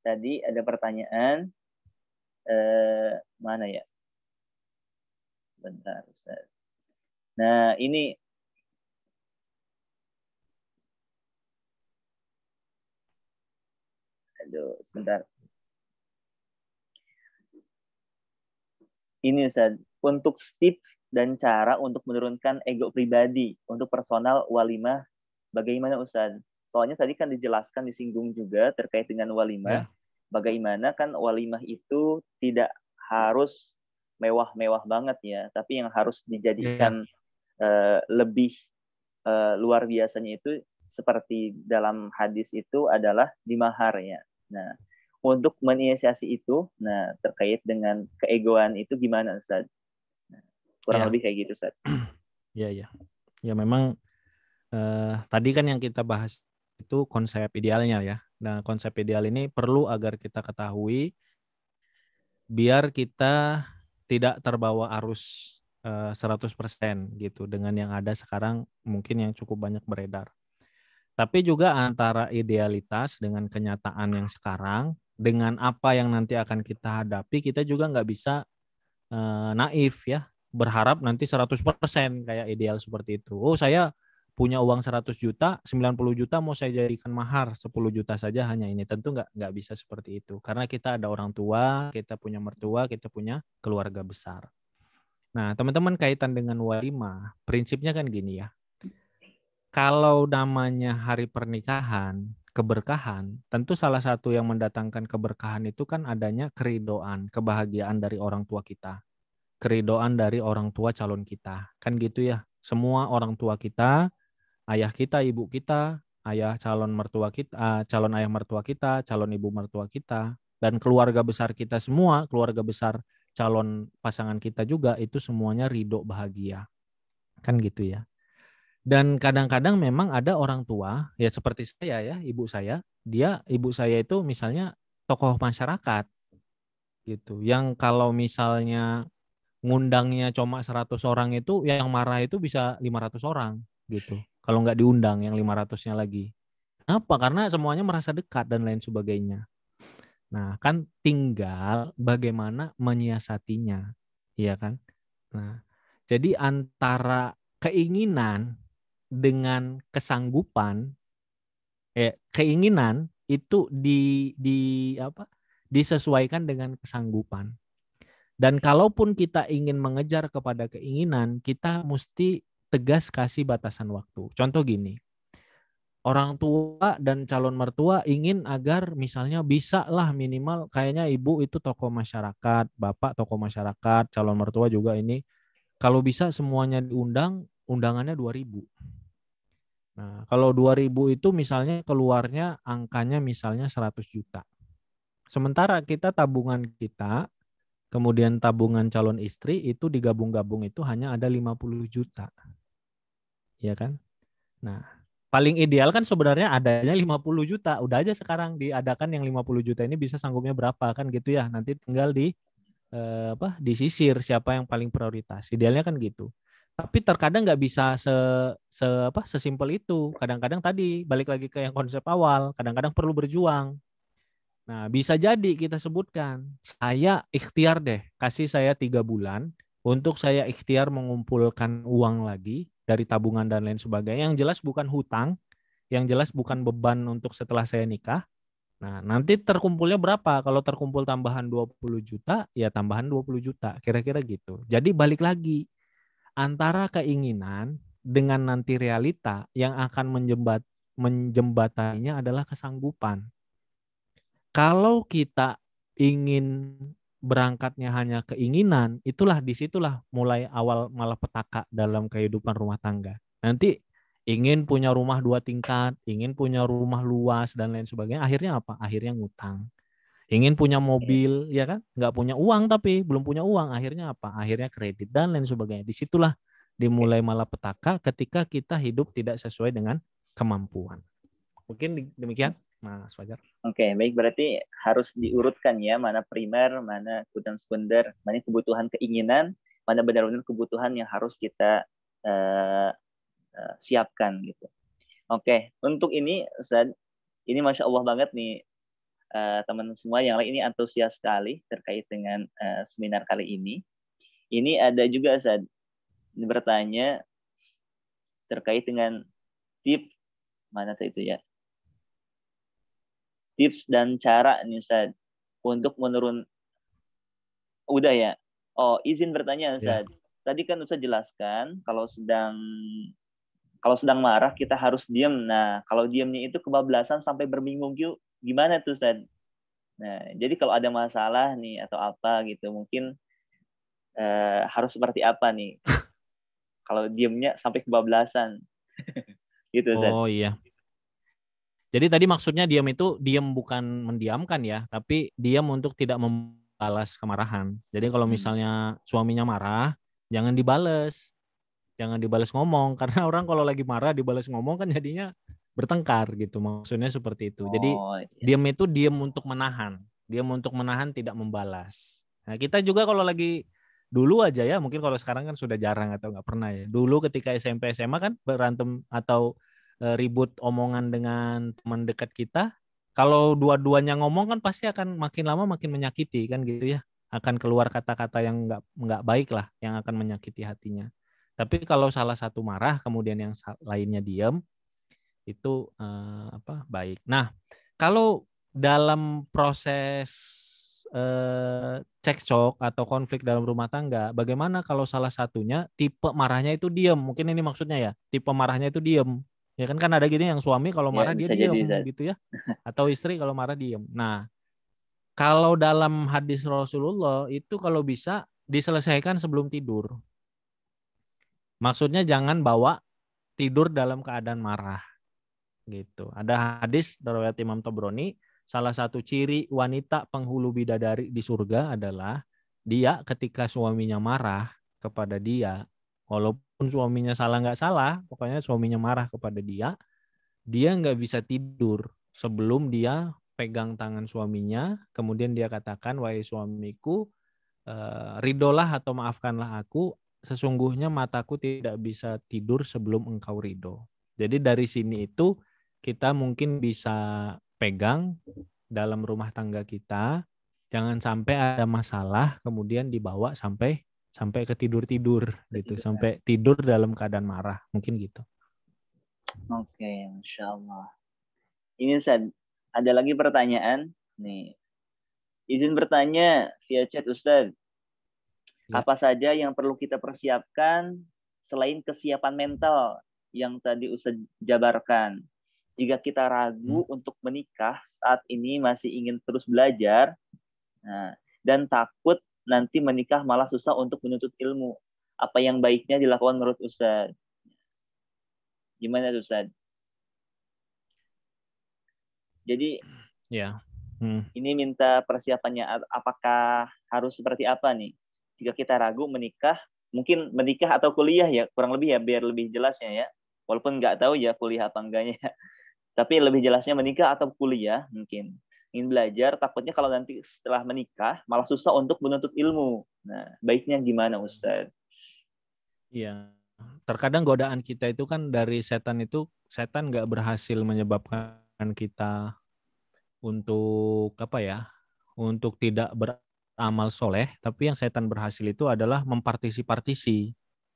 Tadi ada pertanyaan mana ya? Bentar Ustadz. Nah, ini aduh, sebentar. Ini Ustaz, untuk tips dan cara untuk menurunkan ego pribadi untuk personal walimah, bagaimana Ustaz? Soalnya tadi kan dijelaskan, disinggung juga terkait dengan walimah. Bagaimana kan walimah itu tidak harus mewah-mewah banget ya, tapi yang harus dijadikan lebih luar biasanya itu seperti dalam hadis itu adalah di mahar ya. Nah, untuk menginisiasi itu, nah terkait dengan keegoan itu gimana Ustaz? Nah, kurang lebih kayak gitu Ustaz. Iya. Ya memang tadi kan yang kita bahas itu konsep idealnya ya. Nah, konsep ideal ini perlu agar kita ketahui biar kita tidak terbawa arus 100% gitu dengan yang ada sekarang mungkin yang cukup banyak beredar. Tapi juga antara idealitas dengan kenyataan yang sekarang, dengan apa yang nanti akan kita hadapi, kita juga nggak bisa naif ya, berharap nanti 100% kayak ideal seperti itu. Oh saya punya uang 100 juta, 90 juta mau saya jadikan mahar, 10 juta saja hanya ini. Tentu nggak bisa seperti itu. Karena kita ada orang tua, kita punya mertua, kita punya keluarga besar. Nah teman-teman kaitan dengan walimah, prinsipnya kan gini ya. Kalau namanya hari pernikahan, keberkahan, tentu salah satu yang mendatangkan keberkahan itu kan adanya keridoan, kebahagiaan dari orang tua kita. Keridoan dari orang tua calon kita. Kan gitu ya. Semua orang tua kita, ayah kita, ibu kita, ayah calon mertua kita, calon ayah mertua kita, calon ibu mertua kita, dan keluarga besar kita semua, keluarga besar calon pasangan kita juga itu semuanya ridho bahagia. Kan gitu ya. Dan kadang-kadang memang ada orang tua, ya seperti saya ya, ibu saya itu misalnya tokoh masyarakat gitu. Yang kalau misalnya ngundangnya cuma 100 orang itu, yang marah itu bisa 500 orang gitu. Kalau nggak diundang yang 500-nya lagi. Kenapa? Karena semuanya merasa dekat dan lain sebagainya. Nah, kan tinggal bagaimana menyiasatinya, iya kan? Nah, jadi antara keinginan dengan kesanggupan, keinginan itu apa? Disesuaikan dengan kesanggupan. Dan kalaupun kita ingin mengejar kepada keinginan, kita mesti tegas kasih batasan waktu. Contoh gini, orang tua dan calon mertua ingin agar misalnya bisa lah minimal kayaknya ibu itu tokoh masyarakat, bapak tokoh masyarakat, calon mertua juga ini kalau bisa semuanya diundang, undangannya 2.000. Nah, kalau 2.000 itu misalnya keluarnya angkanya misalnya 100 juta. Sementara kita tabungan kita, kemudian tabungan calon istri itu digabung-gabung itu hanya ada 50 juta. Ya kan? Nah, paling ideal kan sebenarnya adanya 50 juta. Udah aja sekarang diadakan yang 50 juta ini bisa sanggupnya berapa kan gitu ya. Nanti tinggal disisir siapa yang paling prioritas. Idealnya kan gitu. Tapi terkadang nggak bisa sesimpel itu. Kadang-kadang tadi balik lagi ke yang konsep awal, kadang-kadang perlu berjuang. Nah, bisa jadi kita sebutkan, saya ikhtiar deh, kasih saya 3 bulan untuk saya ikhtiar mengumpulkan uang lagi dari tabungan dan lain sebagainya. Yang jelas bukan hutang, yang jelas bukan beban untuk setelah saya nikah. Nah, nanti terkumpulnya berapa? Kalau terkumpul tambahan 20 juta, ya tambahan 20 juta. Kira-kira gitu. Jadi balik lagi, antara keinginan dengan nanti realita yang akan menjembataninya adalah kesanggupan. Kalau kita ingin berangkatnya hanya keinginan, disitulah mulai awal malapetaka dalam kehidupan rumah tangga. Nanti ingin punya rumah 2 tingkat, ingin punya rumah luas dan lain sebagainya. Akhirnya apa? Akhirnya ngutang. Ingin punya mobil, ya kan? Nggak punya uang tapi belum punya uang. Akhirnya apa? Akhirnya kredit dan lain sebagainya. Disitulah dimulai malapetaka ketika kita hidup tidak sesuai dengan kemampuan. Mungkin demikian, Mas Fajar. Oke, baik, berarti harus diurutkan ya, mana primer, mana kebutuhan sekunder, mana kebutuhan keinginan, mana benar-benar kebutuhan yang harus kita siapkan gitu. Oke, untuk ini Ustaz, ini Masya Allah banget nih teman semua yang lain ini antusias sekali terkait dengan seminar kali ini. Ini ada juga Ustaz bertanya terkait dengan tips, mana tuh itu ya? Tips dan cara nih Ustaz untuk udah ya. Oh, izin bertanya Ustaz. Ya. Tadi kan Ustaz jelaskan kalau sedang marah kita harus diam. Nah, kalau diamnya itu kebablasan sampai berminggu-minggu gimana tuh Ustaz? Nah, jadi kalau ada masalah nih atau apa gitu mungkin harus seperti apa nih? Kalau diamnya sampai kebablasan. Gitu Ustaz. Oh iya. Jadi tadi maksudnya diam itu diam bukan mendiamkan ya, tapi diam untuk tidak membalas kemarahan. Jadi kalau misalnya suaminya marah, jangan dibales. Jangan dibales ngomong, karena orang kalau lagi marah dibales ngomong kan jadinya bertengkar gitu. Maksudnya seperti itu. Jadi diam itu diam untuk menahan. Diam untuk menahan, tidak membalas. Nah, kita juga kalau lagi dulu aja ya, mungkin kalau sekarang kan sudah jarang atau nggak pernah ya. Dulu ketika SMP SMA kan berantem atau ribut omongan dengan teman dekat kita, kalau dua-duanya ngomong kan pasti akan makin lama makin menyakiti kan gitu ya, akan keluar kata-kata yang nggak baik lah yang akan menyakiti hatinya. Tapi kalau salah satu marah kemudian yang lainnya diam itu baik. Nah, kalau dalam proses cekcok atau konflik dalam rumah tangga, bagaimana kalau salah satunya tipe marahnya itu diam? Mungkin ini maksudnya ya, tipe marahnya itu diam. Ya kan ada gini yang suami kalau marah dia diam gitu ya. Atau istri kalau marah diam. Nah, kalau dalam hadis Rasulullah itu kalau bisa diselesaikan sebelum tidur. Maksudnya jangan bawa tidur dalam keadaan marah. Gitu. Ada hadis dari Imam Tobroni, salah satu ciri wanita penghulu bidadari di surga adalah dia ketika suaminya marah kepada dia, walaupun suaminya salah nggak salah, pokoknya suaminya marah kepada dia nggak bisa tidur sebelum dia pegang tangan suaminya, kemudian dia katakan, wahai suamiku, ridolah atau maafkanlah aku, sesungguhnya mataku tidak bisa tidur sebelum engkau ridho. Jadi dari sini itu kita mungkin bisa pegang dalam rumah tangga kita, jangan sampai ada masalah kemudian dibawa sampai ke tidur gitu, sampai tidur dalam keadaan marah, mungkin gitu. Oke, Masya Allah. Ini Ustaz, ada lagi pertanyaan nih. Izin bertanya via chat Ustaz. Ya. Apa saja yang perlu kita persiapkan selain kesiapan mental yang tadi Ustaz jabarkan? Jika kita ragu untuk menikah saat ini masih ingin terus belajar, dan takut nanti menikah malah susah untuk menuntut ilmu, apa yang baiknya dilakukan menurut Ustaz? Gimana Ustaz? Jadi ya. Ini minta persiapannya, apakah harus seperti apa nih? Jika kita ragu menikah, mungkin menikah atau kuliah ya, kurang lebih ya, biar lebih jelasnya ya. Walaupun nggak tahu ya kuliah apa enggaknya. Tapi lebih jelasnya menikah atau kuliah mungkin. Ingin belajar, takutnya kalau nanti setelah menikah malah susah untuk menuntut ilmu. Nah, baiknya gimana Ustaz? Iya. Terkadang godaan kita itu kan dari setan nggak berhasil menyebabkan kita untuk untuk tidak beramal soleh, tapi yang setan berhasil itu adalah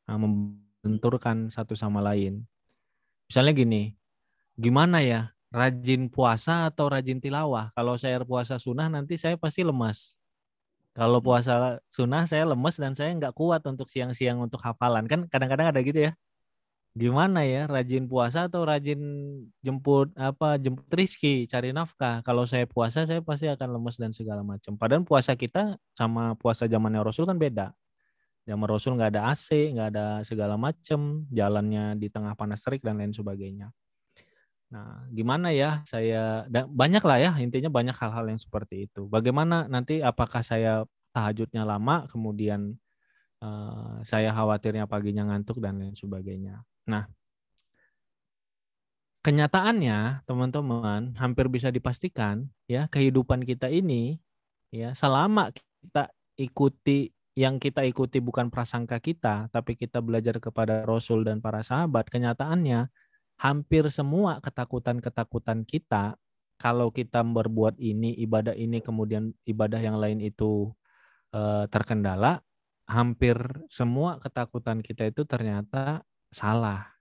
membenturkan satu sama lain. Misalnya gini, gimana ya, rajin puasa atau rajin tilawah? Kalau saya puasa sunnah nanti saya pasti lemas. Kalau puasa sunnah saya lemes dan saya nggak kuat untuk siang-siang untuk hafalan. Kan kadang-kadang ada gitu ya. Gimana ya, rajin puasa atau rajin jemput rizki, cari nafkah? Kalau saya puasa saya pasti akan lemes dan segala macam. Padahal puasa kita sama puasa zamannya Rasul kan beda. Zaman Rasul nggak ada AC, nggak ada segala macam, jalannya di tengah panas terik dan lain sebagainya. Nah, gimana ya, banyak lah ya, intinya banyak hal-hal yang seperti itu. Bagaimana nanti, apakah saya tahajudnya lama, kemudian saya khawatirnya paginya ngantuk dan lain sebagainya. Nah, kenyataannya teman-teman hampir bisa dipastikan ya, kehidupan kita ini ya, selama kita ikuti bukan prasangka kita, tapi kita belajar kepada Rasul dan para sahabat, kenyataannya hampir semua ketakutan-ketakutan kita, kalau kita berbuat ibadah ini, kemudian ibadah yang lain itu terkendala, hampir semua ketakutan kita itu ternyata salah.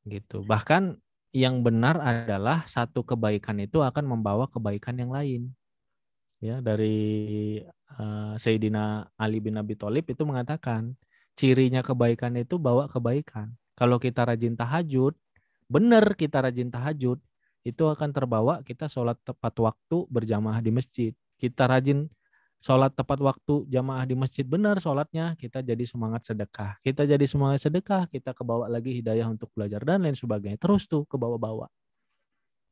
Gitu. Bahkan yang benar adalah satu kebaikan itu akan membawa kebaikan yang lain. Ya, dari Sayyidina Ali bin Abi Thalib itu mengatakan, cirinya kebaikan itu bawa kebaikan. Kalau kita rajin tahajud, benar kita rajin tahajud, itu akan terbawa kita sholat tepat waktu berjamaah di masjid. Kita rajin sholat tepat waktu jamaah di masjid, benar sholatnya, kita jadi semangat sedekah. Kita jadi semangat sedekah, kita kebawa lagi hidayah untuk belajar dan lain sebagainya. Terus tuh ke bawah-bawah.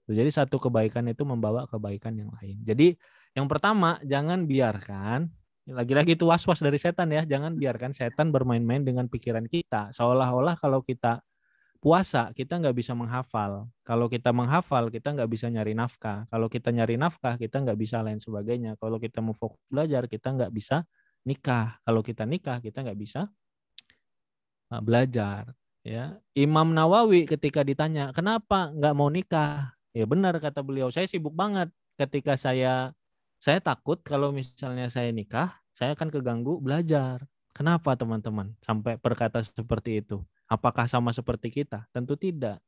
Jadi satu kebaikan itu membawa kebaikan yang lain. Jadi yang pertama, jangan biarkan, lagi-lagi itu was-was dari setan ya, jangan biarkan setan bermain-main dengan pikiran kita. Seolah-olah kalau kita puasa, kita nggak bisa menghafal. Kalau kita menghafal, kita nggak bisa nyari nafkah. Kalau kita nyari nafkah, kita nggak bisa lain sebagainya. Kalau kita mau fokus belajar, kita nggak bisa nikah. Kalau kita nikah, kita nggak bisa belajar. Ya, Imam Nawawi ketika ditanya, kenapa nggak mau nikah? Ya benar kata beliau, saya sibuk banget. Ketika saya takut kalau misalnya saya nikah, saya akan keganggu belajar. Kenapa teman-teman sampai berkata seperti itu? Apakah sama seperti kita? Tentu tidak.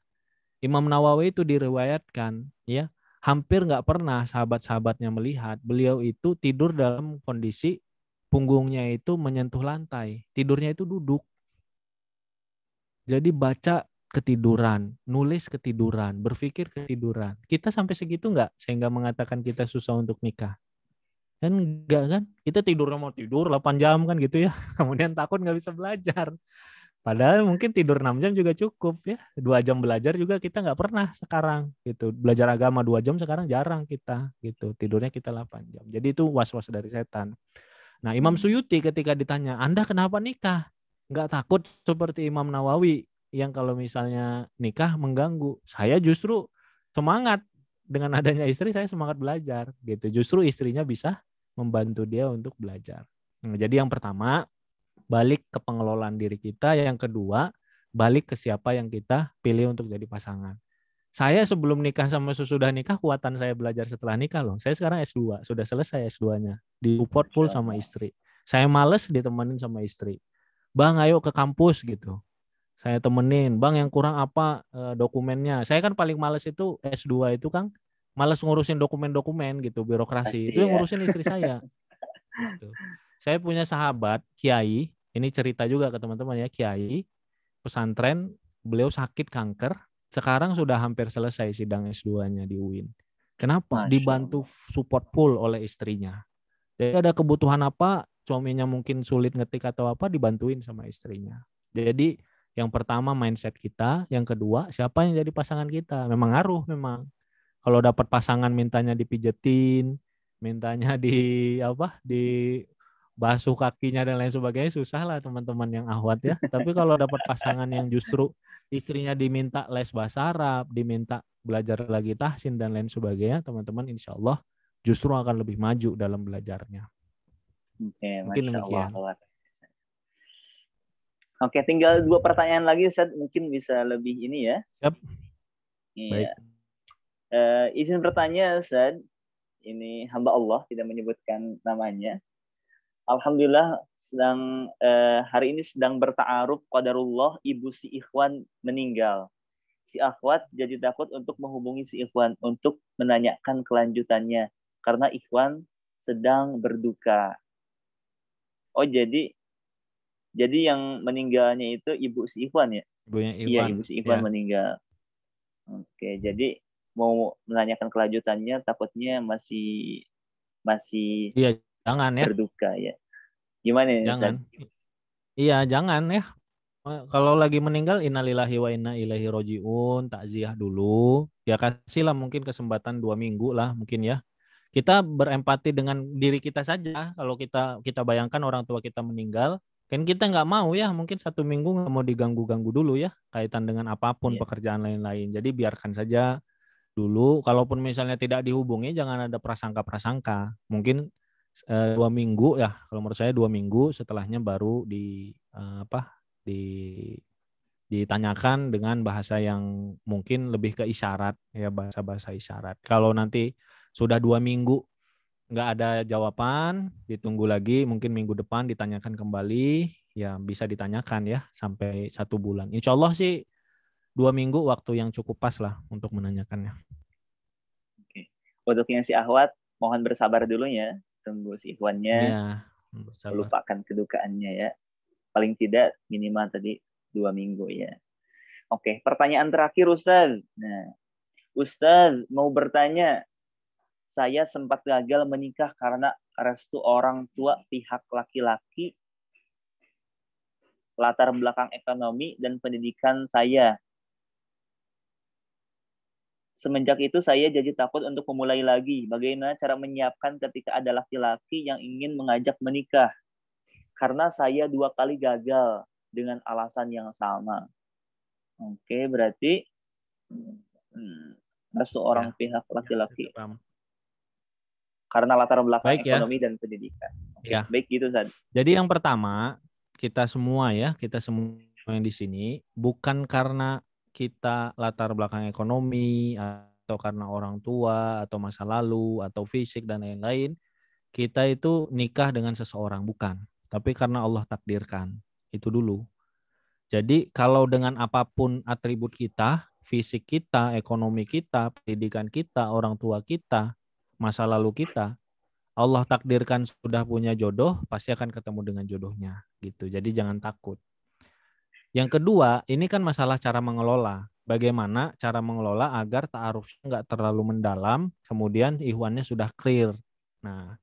Imam Nawawi itu diriwayatkan, ya, hampir nggak pernah sahabat-sahabatnya melihat beliau itu tidur dalam kondisi punggungnya itu menyentuh lantai. Tidurnya itu duduk. Jadi baca ketiduran, nulis ketiduran, berpikir ketiduran. Kita sampai segitu nggak sehingga mengatakan kita susah untuk nikah? Kan enggak kan? Kita tidurnya mau tidur 8 jam kan gitu ya. Kemudian takut nggak bisa belajar. Padahal mungkin tidur 6 jam juga cukup ya. 2 jam belajar juga kita nggak pernah sekarang gitu. Belajar agama 2 jam sekarang jarang kita gitu. Tidurnya kita 8 jam. Jadi itu was-was dari setan. Nah, Imam Suyuti ketika ditanya, Anda kenapa nikah? Nggak takut seperti Imam Nawawi yang kalau misalnya nikah mengganggu. Saya justru semangat dengan adanya istri, saya semangat belajar gitu. Justru istrinya bisa membantu dia untuk belajar. Nah, jadi yang pertama, balik ke pengelolaan diri kita. Yang kedua, balik ke siapa yang kita pilih untuk jadi pasangan. Saya sebelum nikah sama sesudah nikah, kuatan saya belajar setelah nikah loh. Saya sekarang S2, sudah selesai S2-nya. Di-support full sama istri. Saya males ditemenin sama istri. Bang, ayo ke kampus gitu. Saya temenin, Bang yang kurang apa dokumennya. Saya kan paling males itu S2 itu Kang, males ngurusin dokumen-dokumen gitu, birokrasi. Pasti Itu yang ya. ngurusin istri saya. Gitu. Saya punya sahabat, Kiai, ini cerita juga ke teman-teman ya, Kiai, pesantren, beliau sakit kanker, sekarang sudah hampir selesai sidang S2-nya di UIN. Kenapa? Masya Dibantu Allah. support full oleh istrinya. Jadi ada kebutuhan apa, suaminya mungkin sulit ngetik atau apa, dibantuin sama istrinya. Jadi yang pertama mindset kita, yang kedua siapa yang jadi pasangan kita. Memang ngaruh memang. Kalau dapat pasangan mintanya dipijetin, mintanya di basuh kakinya dan lain sebagainya, susah lah teman-teman yang ahwat ya. Tapi kalau dapat pasangan yang justru istrinya diminta les bahasa Arab, diminta belajar lagi tahsin dan lain sebagainya, teman-teman insya Allah justru akan lebih maju dalam belajarnya. Oke, Mungkin Masya Allah. demikian. Oke, tinggal 2 pertanyaan lagi, Ustaz. Mungkin bisa lebih ini ya. Siap. Iya. Baik. Izin bertanya, Ustaz. Ini hamba Allah, tidak menyebutkan namanya. Alhamdulillah hari ini sedang berta'aruf qadarullah ibu si ikhwan meninggal. Si akhwat jadi takut untuk menghubungi si ikhwan untuk menanyakan kelanjutannya karena ikhwan sedang berduka. Oh, jadi yang meninggalnya itu ibu si ikhwan ya? Ibunya Iwan. Iya, ibu si ikhwan Ya. meninggal. Oke, jadi mau menanyakan kelanjutannya takutnya masih Iya, jangan ya. berduka ya. Gimana ini, Ustaz? Jangan. Iya, jangan ya. Kalau lagi meninggal, innalillahi wa inna ilaihi rojiun, takziah dulu. Ya kasihlah mungkin kesempatan 2 minggu lah mungkin ya. Kita berempati dengan diri kita saja. Kalau kita bayangkan orang tua kita meninggal, kan kita nggak mau ya, mungkin 1 minggu nggak mau diganggu-ganggu dulu ya, kaitan dengan apapun Iya. pekerjaan lain-lain. Jadi biarkan saja dulu. Kalaupun misalnya tidak dihubungi, jangan ada prasangka-prasangka. Mungkin 2 minggu ya, kalau menurut saya 2 minggu setelahnya baru ditanyakan dengan bahasa yang mungkin lebih ke isyarat ya, bahasa-bahasa isyarat. Kalau nanti sudah 2 minggu nggak ada jawaban, ditunggu lagi mungkin minggu depan ditanyakan kembali, ya bisa ditanyakan ya sampai 1 bulan. Insya Allah sih 2 minggu waktu yang cukup pas lah untuk menanyakannya. Oke. Untuk yang si Ahwat, mohon bersabar dulu ya. Tunggu si ikhwannya Iya, bersabar. melupakan kedukaannya ya. Paling tidak minimal tadi 2 minggu ya. Oke, pertanyaan terakhir Ustaz. Nah, Ustaz mau bertanya, saya sempat gagal menikah karena restu orang tua pihak laki-laki, latar belakang ekonomi dan pendidikan saya. Semenjak itu saya jadi takut untuk memulai lagi. Bagaimana cara menyiapkan ketika ada laki-laki yang ingin mengajak menikah? Karena saya 2 kali gagal dengan alasan yang sama. Oke, berarti restu orang pihak laki-laki. Karena latar belakang ekonomi dan pendidikan. Oke, baik gitu, Ustaz. Jadi yang pertama, kita semua yang di sini bukan karena kita latar belakang ekonomi atau karena orang tua atau masa lalu atau fisik dan lain-lain, kita itu nikah dengan seseorang, bukan. Tapi karena Allah takdirkan. Itu dulu. Jadi kalau dengan apapun atribut kita, fisik kita, ekonomi kita, pendidikan kita, orang tua kita, masa lalu kita, Allah takdirkan sudah punya jodoh, pasti akan ketemu dengan jodohnya gitu. Jadi jangan takut. Yang kedua, ini kan masalah cara mengelola. Bagaimana cara mengelola agar ta'arufnya nggak terlalu mendalam, kemudian ihwannya sudah clear. Nah,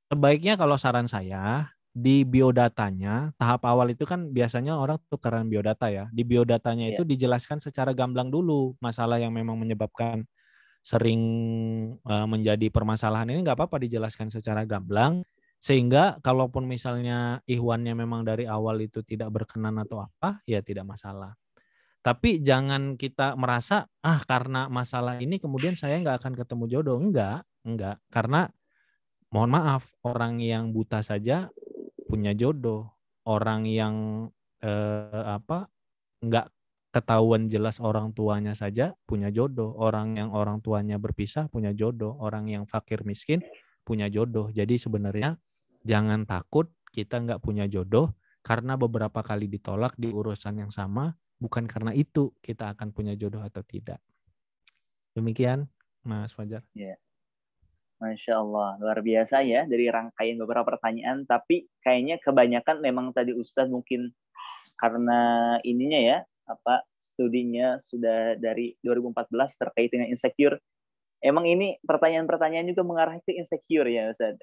sebaiknya kalau saran saya, di biodatanya, tahap awal itu kan biasanya orang tukeran biodata ya. Di biodatanya Iya. itu dijelaskan secara gamblang dulu masalah yang memang menyebabkan sering menjadi permasalahan ini, nggak apa-apa dijelaskan secara gamblang, sehingga kalaupun misalnya ihwannya memang dari awal itu tidak berkenan atau apa, ya tidak masalah. Tapi jangan kita merasa karena masalah ini kemudian saya nggak akan ketemu jodoh. Enggak. Karena mohon maaf, orang yang buta saja punya jodoh. Orang yang nggak ketahuan jelas orang tuanya saja punya jodoh. Orang yang orang tuanya berpisah punya jodoh. Orang yang fakir miskin punya jodoh. Jadi sebenarnya jangan takut kita nggak punya jodoh karena beberapa kali ditolak di urusan yang sama. Bukan karena itu kita akan punya jodoh atau tidak. Demikian, Mas Fajar. Ya. Masya Allah, luar biasa ya dari rangkaian beberapa pertanyaan. Tapi kayaknya kebanyakan memang tadi Ustadz mungkin karena ininya ya, studinya sudah dari 2014 terkait dengan insecure. Emang ini pertanyaan-pertanyaan juga mengarah ke insecure ya Ustadz.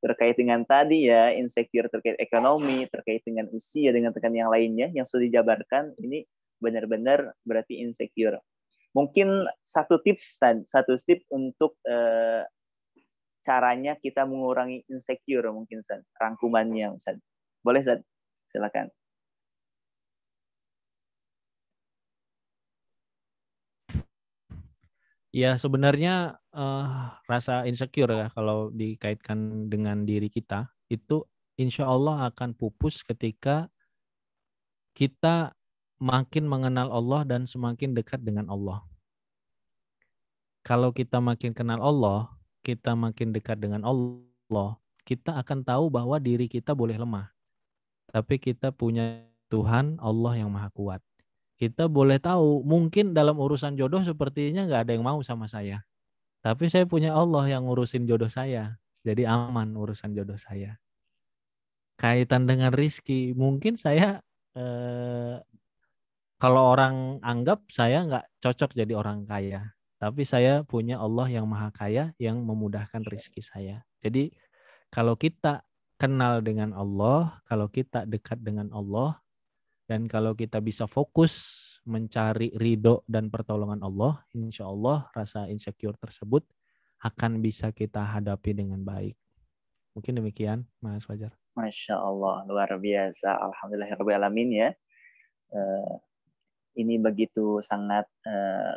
Terkait dengan tadi ya, insecure terkait ekonomi, terkait dengan usia, dengan tekan yang lainnya yang sudah dijabarkan, ini benar-benar berarti insecure. Mungkin satu tips untuk caranya kita mengurangi insecure mungkin Ustaz. Rangkumannya Ustaz. Boleh Ustaz? Silakan. Ya sebenarnya rasa insecure ya kalau dikaitkan dengan diri kita itu insya Allah akan pupus ketika kita makin mengenal Allah dan semakin dekat dengan Allah. Kalau kita makin kenal Allah, kita makin dekat dengan Allah, kita akan tahu bahwa diri kita boleh lemah. Tapi kita punya Tuhan Allah yang maha kuat. Kita boleh tahu mungkin dalam urusan jodoh sepertinya nggak ada yang mau sama saya. Tapi saya punya Allah yang ngurusin jodoh saya. Jadi aman urusan jodoh saya. Kaitan dengan rizki, mungkin saya kalau orang anggap saya nggak cocok jadi orang kaya. Tapi saya punya Allah yang maha kaya yang memudahkan rizki saya. Jadi kalau kita kenal dengan Allah, kalau kita dekat dengan Allah, dan kalau kita bisa fokus mencari ridho dan pertolongan Allah, insya Allah rasa insecure tersebut akan bisa kita hadapi dengan baik. Mungkin demikian, Mas Fajar. Masya Allah, luar biasa. Alhamdulillahirrahmanirrahim ya. Ini begitu sangat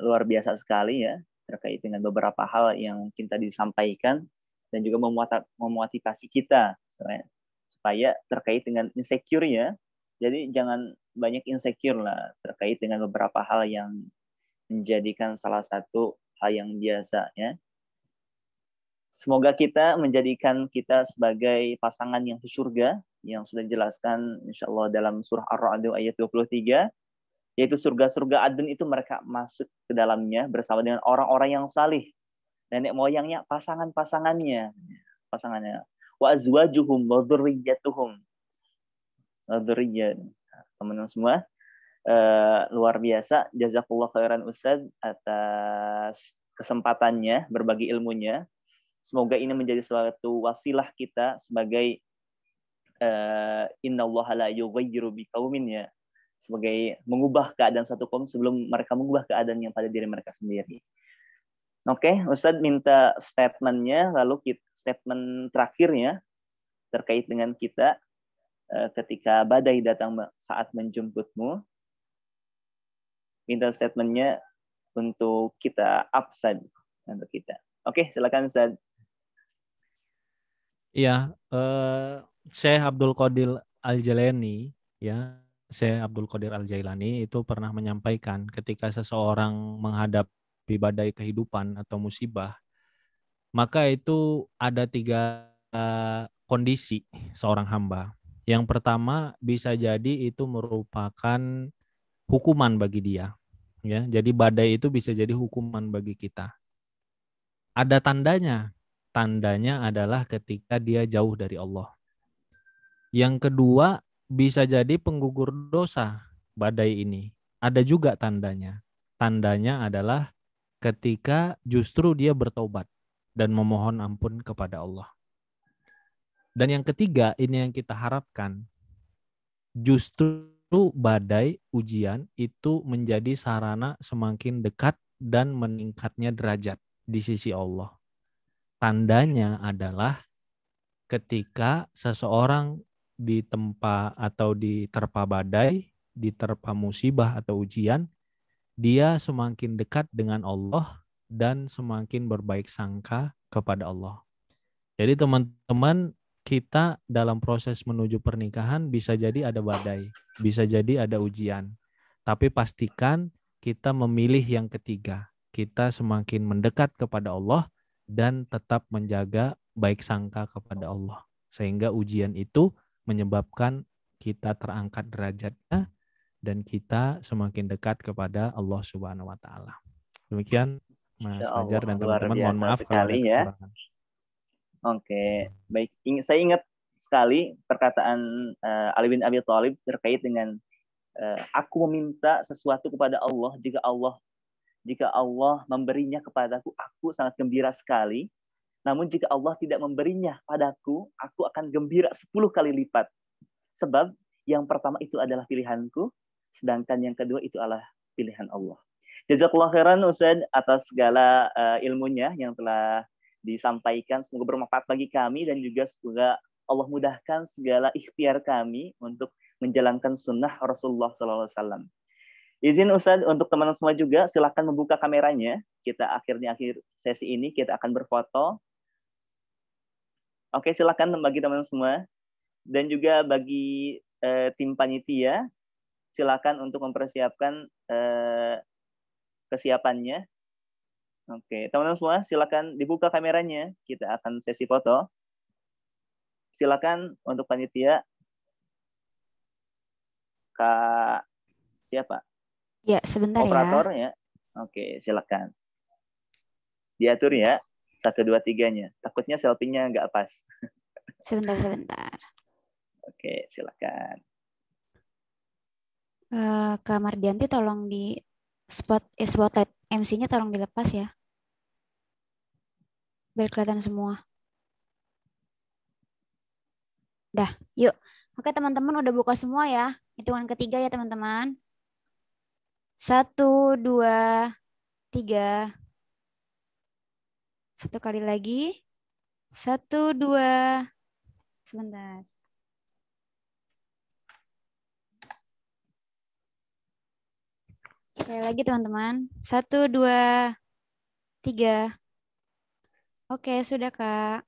luar biasa sekali ya, terkait dengan beberapa hal yang mungkin tadi disampaikan, dan juga memotivasi kita supaya terkait dengan insecure ya. Jadi jangan banyak insecure lah terkait dengan beberapa hal yang menjadikan salah satu hal yang biasa ya. Semoga kita menjadikan kita sebagai pasangan yang ke surga yang sudah dijelaskan insyaallah dalam surah Ar-Ra'd ayat 23, yaitu surga-surga adn itu mereka masuk ke dalamnya bersama dengan orang-orang yang salih, nenek moyangnya, pasangannya. Wa azwajuhum wa dzurriyyatuhum. Teman-teman semua, luar biasa. Jazakallah khairan Ustaz atas kesempatannya berbagi ilmunya. Semoga ini menjadi suatu wasilah kita sebagai innallaha la yughayyiru biqaumin ya, sebagai mengubah keadaan suatu kaum sebelum mereka mengubah keadaan yang pada diri mereka sendiri. Oke, Ustadz minta statementnya, lalu statement terakhirnya terkait dengan kita ketika badai datang saat menjemputmu. Minta statementnya untuk kita absen untuk kita. Oke, silakan Ustadz. Iya, Syekh Abdul Qadir Al-Jailani ya, Syekh Abdul Qadir Al-Jailani itu pernah menyampaikan ketika seseorang menghadapi badai kehidupan atau musibah, maka itu ada 3 kondisi seorang hamba. Yang pertama bisa jadi itu merupakan hukuman bagi dia. Ya, jadi badai itu bisa jadi hukuman bagi kita. Ada tandanya. Tandanya adalah ketika dia jauh dari Allah. Yang kedua, bisa jadi penggugur dosa badai ini. Ada juga tandanya. Tandanya adalah ketika justru dia bertobat dan memohon ampun kepada Allah. Dan yang ketiga, ini yang kita harapkan, justru badai ujian itu menjadi sarana semakin dekat dan meningkatnya derajat di sisi Allah. Tandanya adalah ketika seseorang ditempa atau diterpa badai, diterpa musibah atau ujian, dia semakin dekat dengan Allah dan semakin berbaik sangka kepada Allah. Jadi teman-teman, kita dalam proses menuju pernikahan bisa jadi ada badai, bisa jadi ada ujian. Tapi pastikan kita memilih yang ketiga. Kita semakin mendekat kepada Allah dan tetap menjaga baik sangka kepada Allah. Sehingga ujian itu menyebabkan kita terangkat derajatnya dan kita semakin dekat kepada Allah Subhanahu wa taala. Demikian Mas Insya Fajar Allah, dan luar teman-teman, mohon biasa maaf kalau ada sekali ya. kekurangan. Oke, baik. Saya ingat sekali perkataan Ali bin Abi Thalib terkait dengan aku meminta sesuatu kepada Allah, jika Allah memberinya kepadaku, aku sangat gembira sekali. Namun jika Allah tidak memberinya padaku, aku akan gembira 10 kali lipat. Sebab yang pertama itu adalah pilihanku, sedangkan yang kedua itu adalah pilihan Allah. Jazakallah khairan Ustaz atas segala ilmunya yang telah disampaikan. Semoga bermanfaat bagi kami dan juga semoga Allah mudahkan segala ikhtiar kami untuk menjalankan sunnah Rasulullah SAW. Izin Ustaz untuk teman-teman semua juga silakan membuka kameranya. Kita akhir sesi ini kita akan berfoto. Oke, silakan bagi teman-teman semua dan juga bagi tim panitia silakan untuk mempersiapkan kesiapannya. Oke, teman-teman semua silakan dibuka kameranya. Kita akan sesi foto. Silakan untuk panitia. Kak siapa? Ya, sebentar Operator ya. Oke, silakan. Diatur ya. 1, 2, 3-nya. Takutnya selfie-nya nggak pas. Sebentar. Oke, silakan. Kak Mardianti tolong di spotlight MC-nya tolong dilepas ya. Biar kelihatan semua. Dah, yuk. Oke teman-teman udah buka semua ya. Hitungan ketiga ya teman-teman. 1, 2, 3. 1 kali lagi. 1, 2. Sebentar. Sekali lagi teman-teman. 1, 2, 3. Oke, sudah Kak.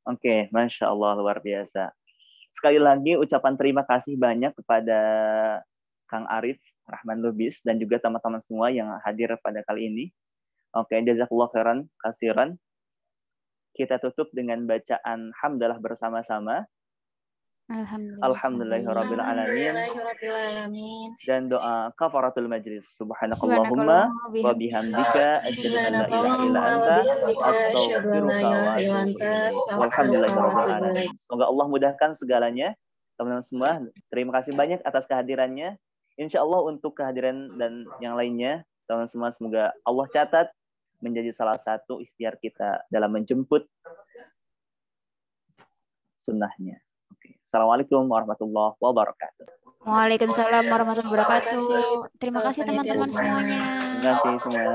Oke, Masya Allah, luar biasa. Sekali lagi ucapan terima kasih banyak kepada Kang Arif Rahman Lubis dan juga teman-teman semua yang hadir pada kali ini. Oke, jazakallah khairan kasiran. Kita tutup dengan bacaan hamdalah bersama-sama. Alhamdulillahirabbil alamin. Dan doa kafaratul majlis. Subhanakallahumma wa bihamdika asyhadu an la ilaha illa anta astaghfiruka wa atubu ilaik. Walhamdulillahirabbil alamin. Semoga Allah mudahkan segalanya. Teman-teman semua, terima kasih banyak atas kehadirannya. Insya Allah untuk kehadiran dan yang lainnya, teman-teman semua semoga Allah catat menjadi salah satu ikhtiar kita dalam menjemput sunnahnya. Assalamualaikum warahmatullahi wabarakatuh. Waalaikumsalam warahmatullahi wabarakatuh. Terima kasih teman-teman semuanya. Terima kasih semua.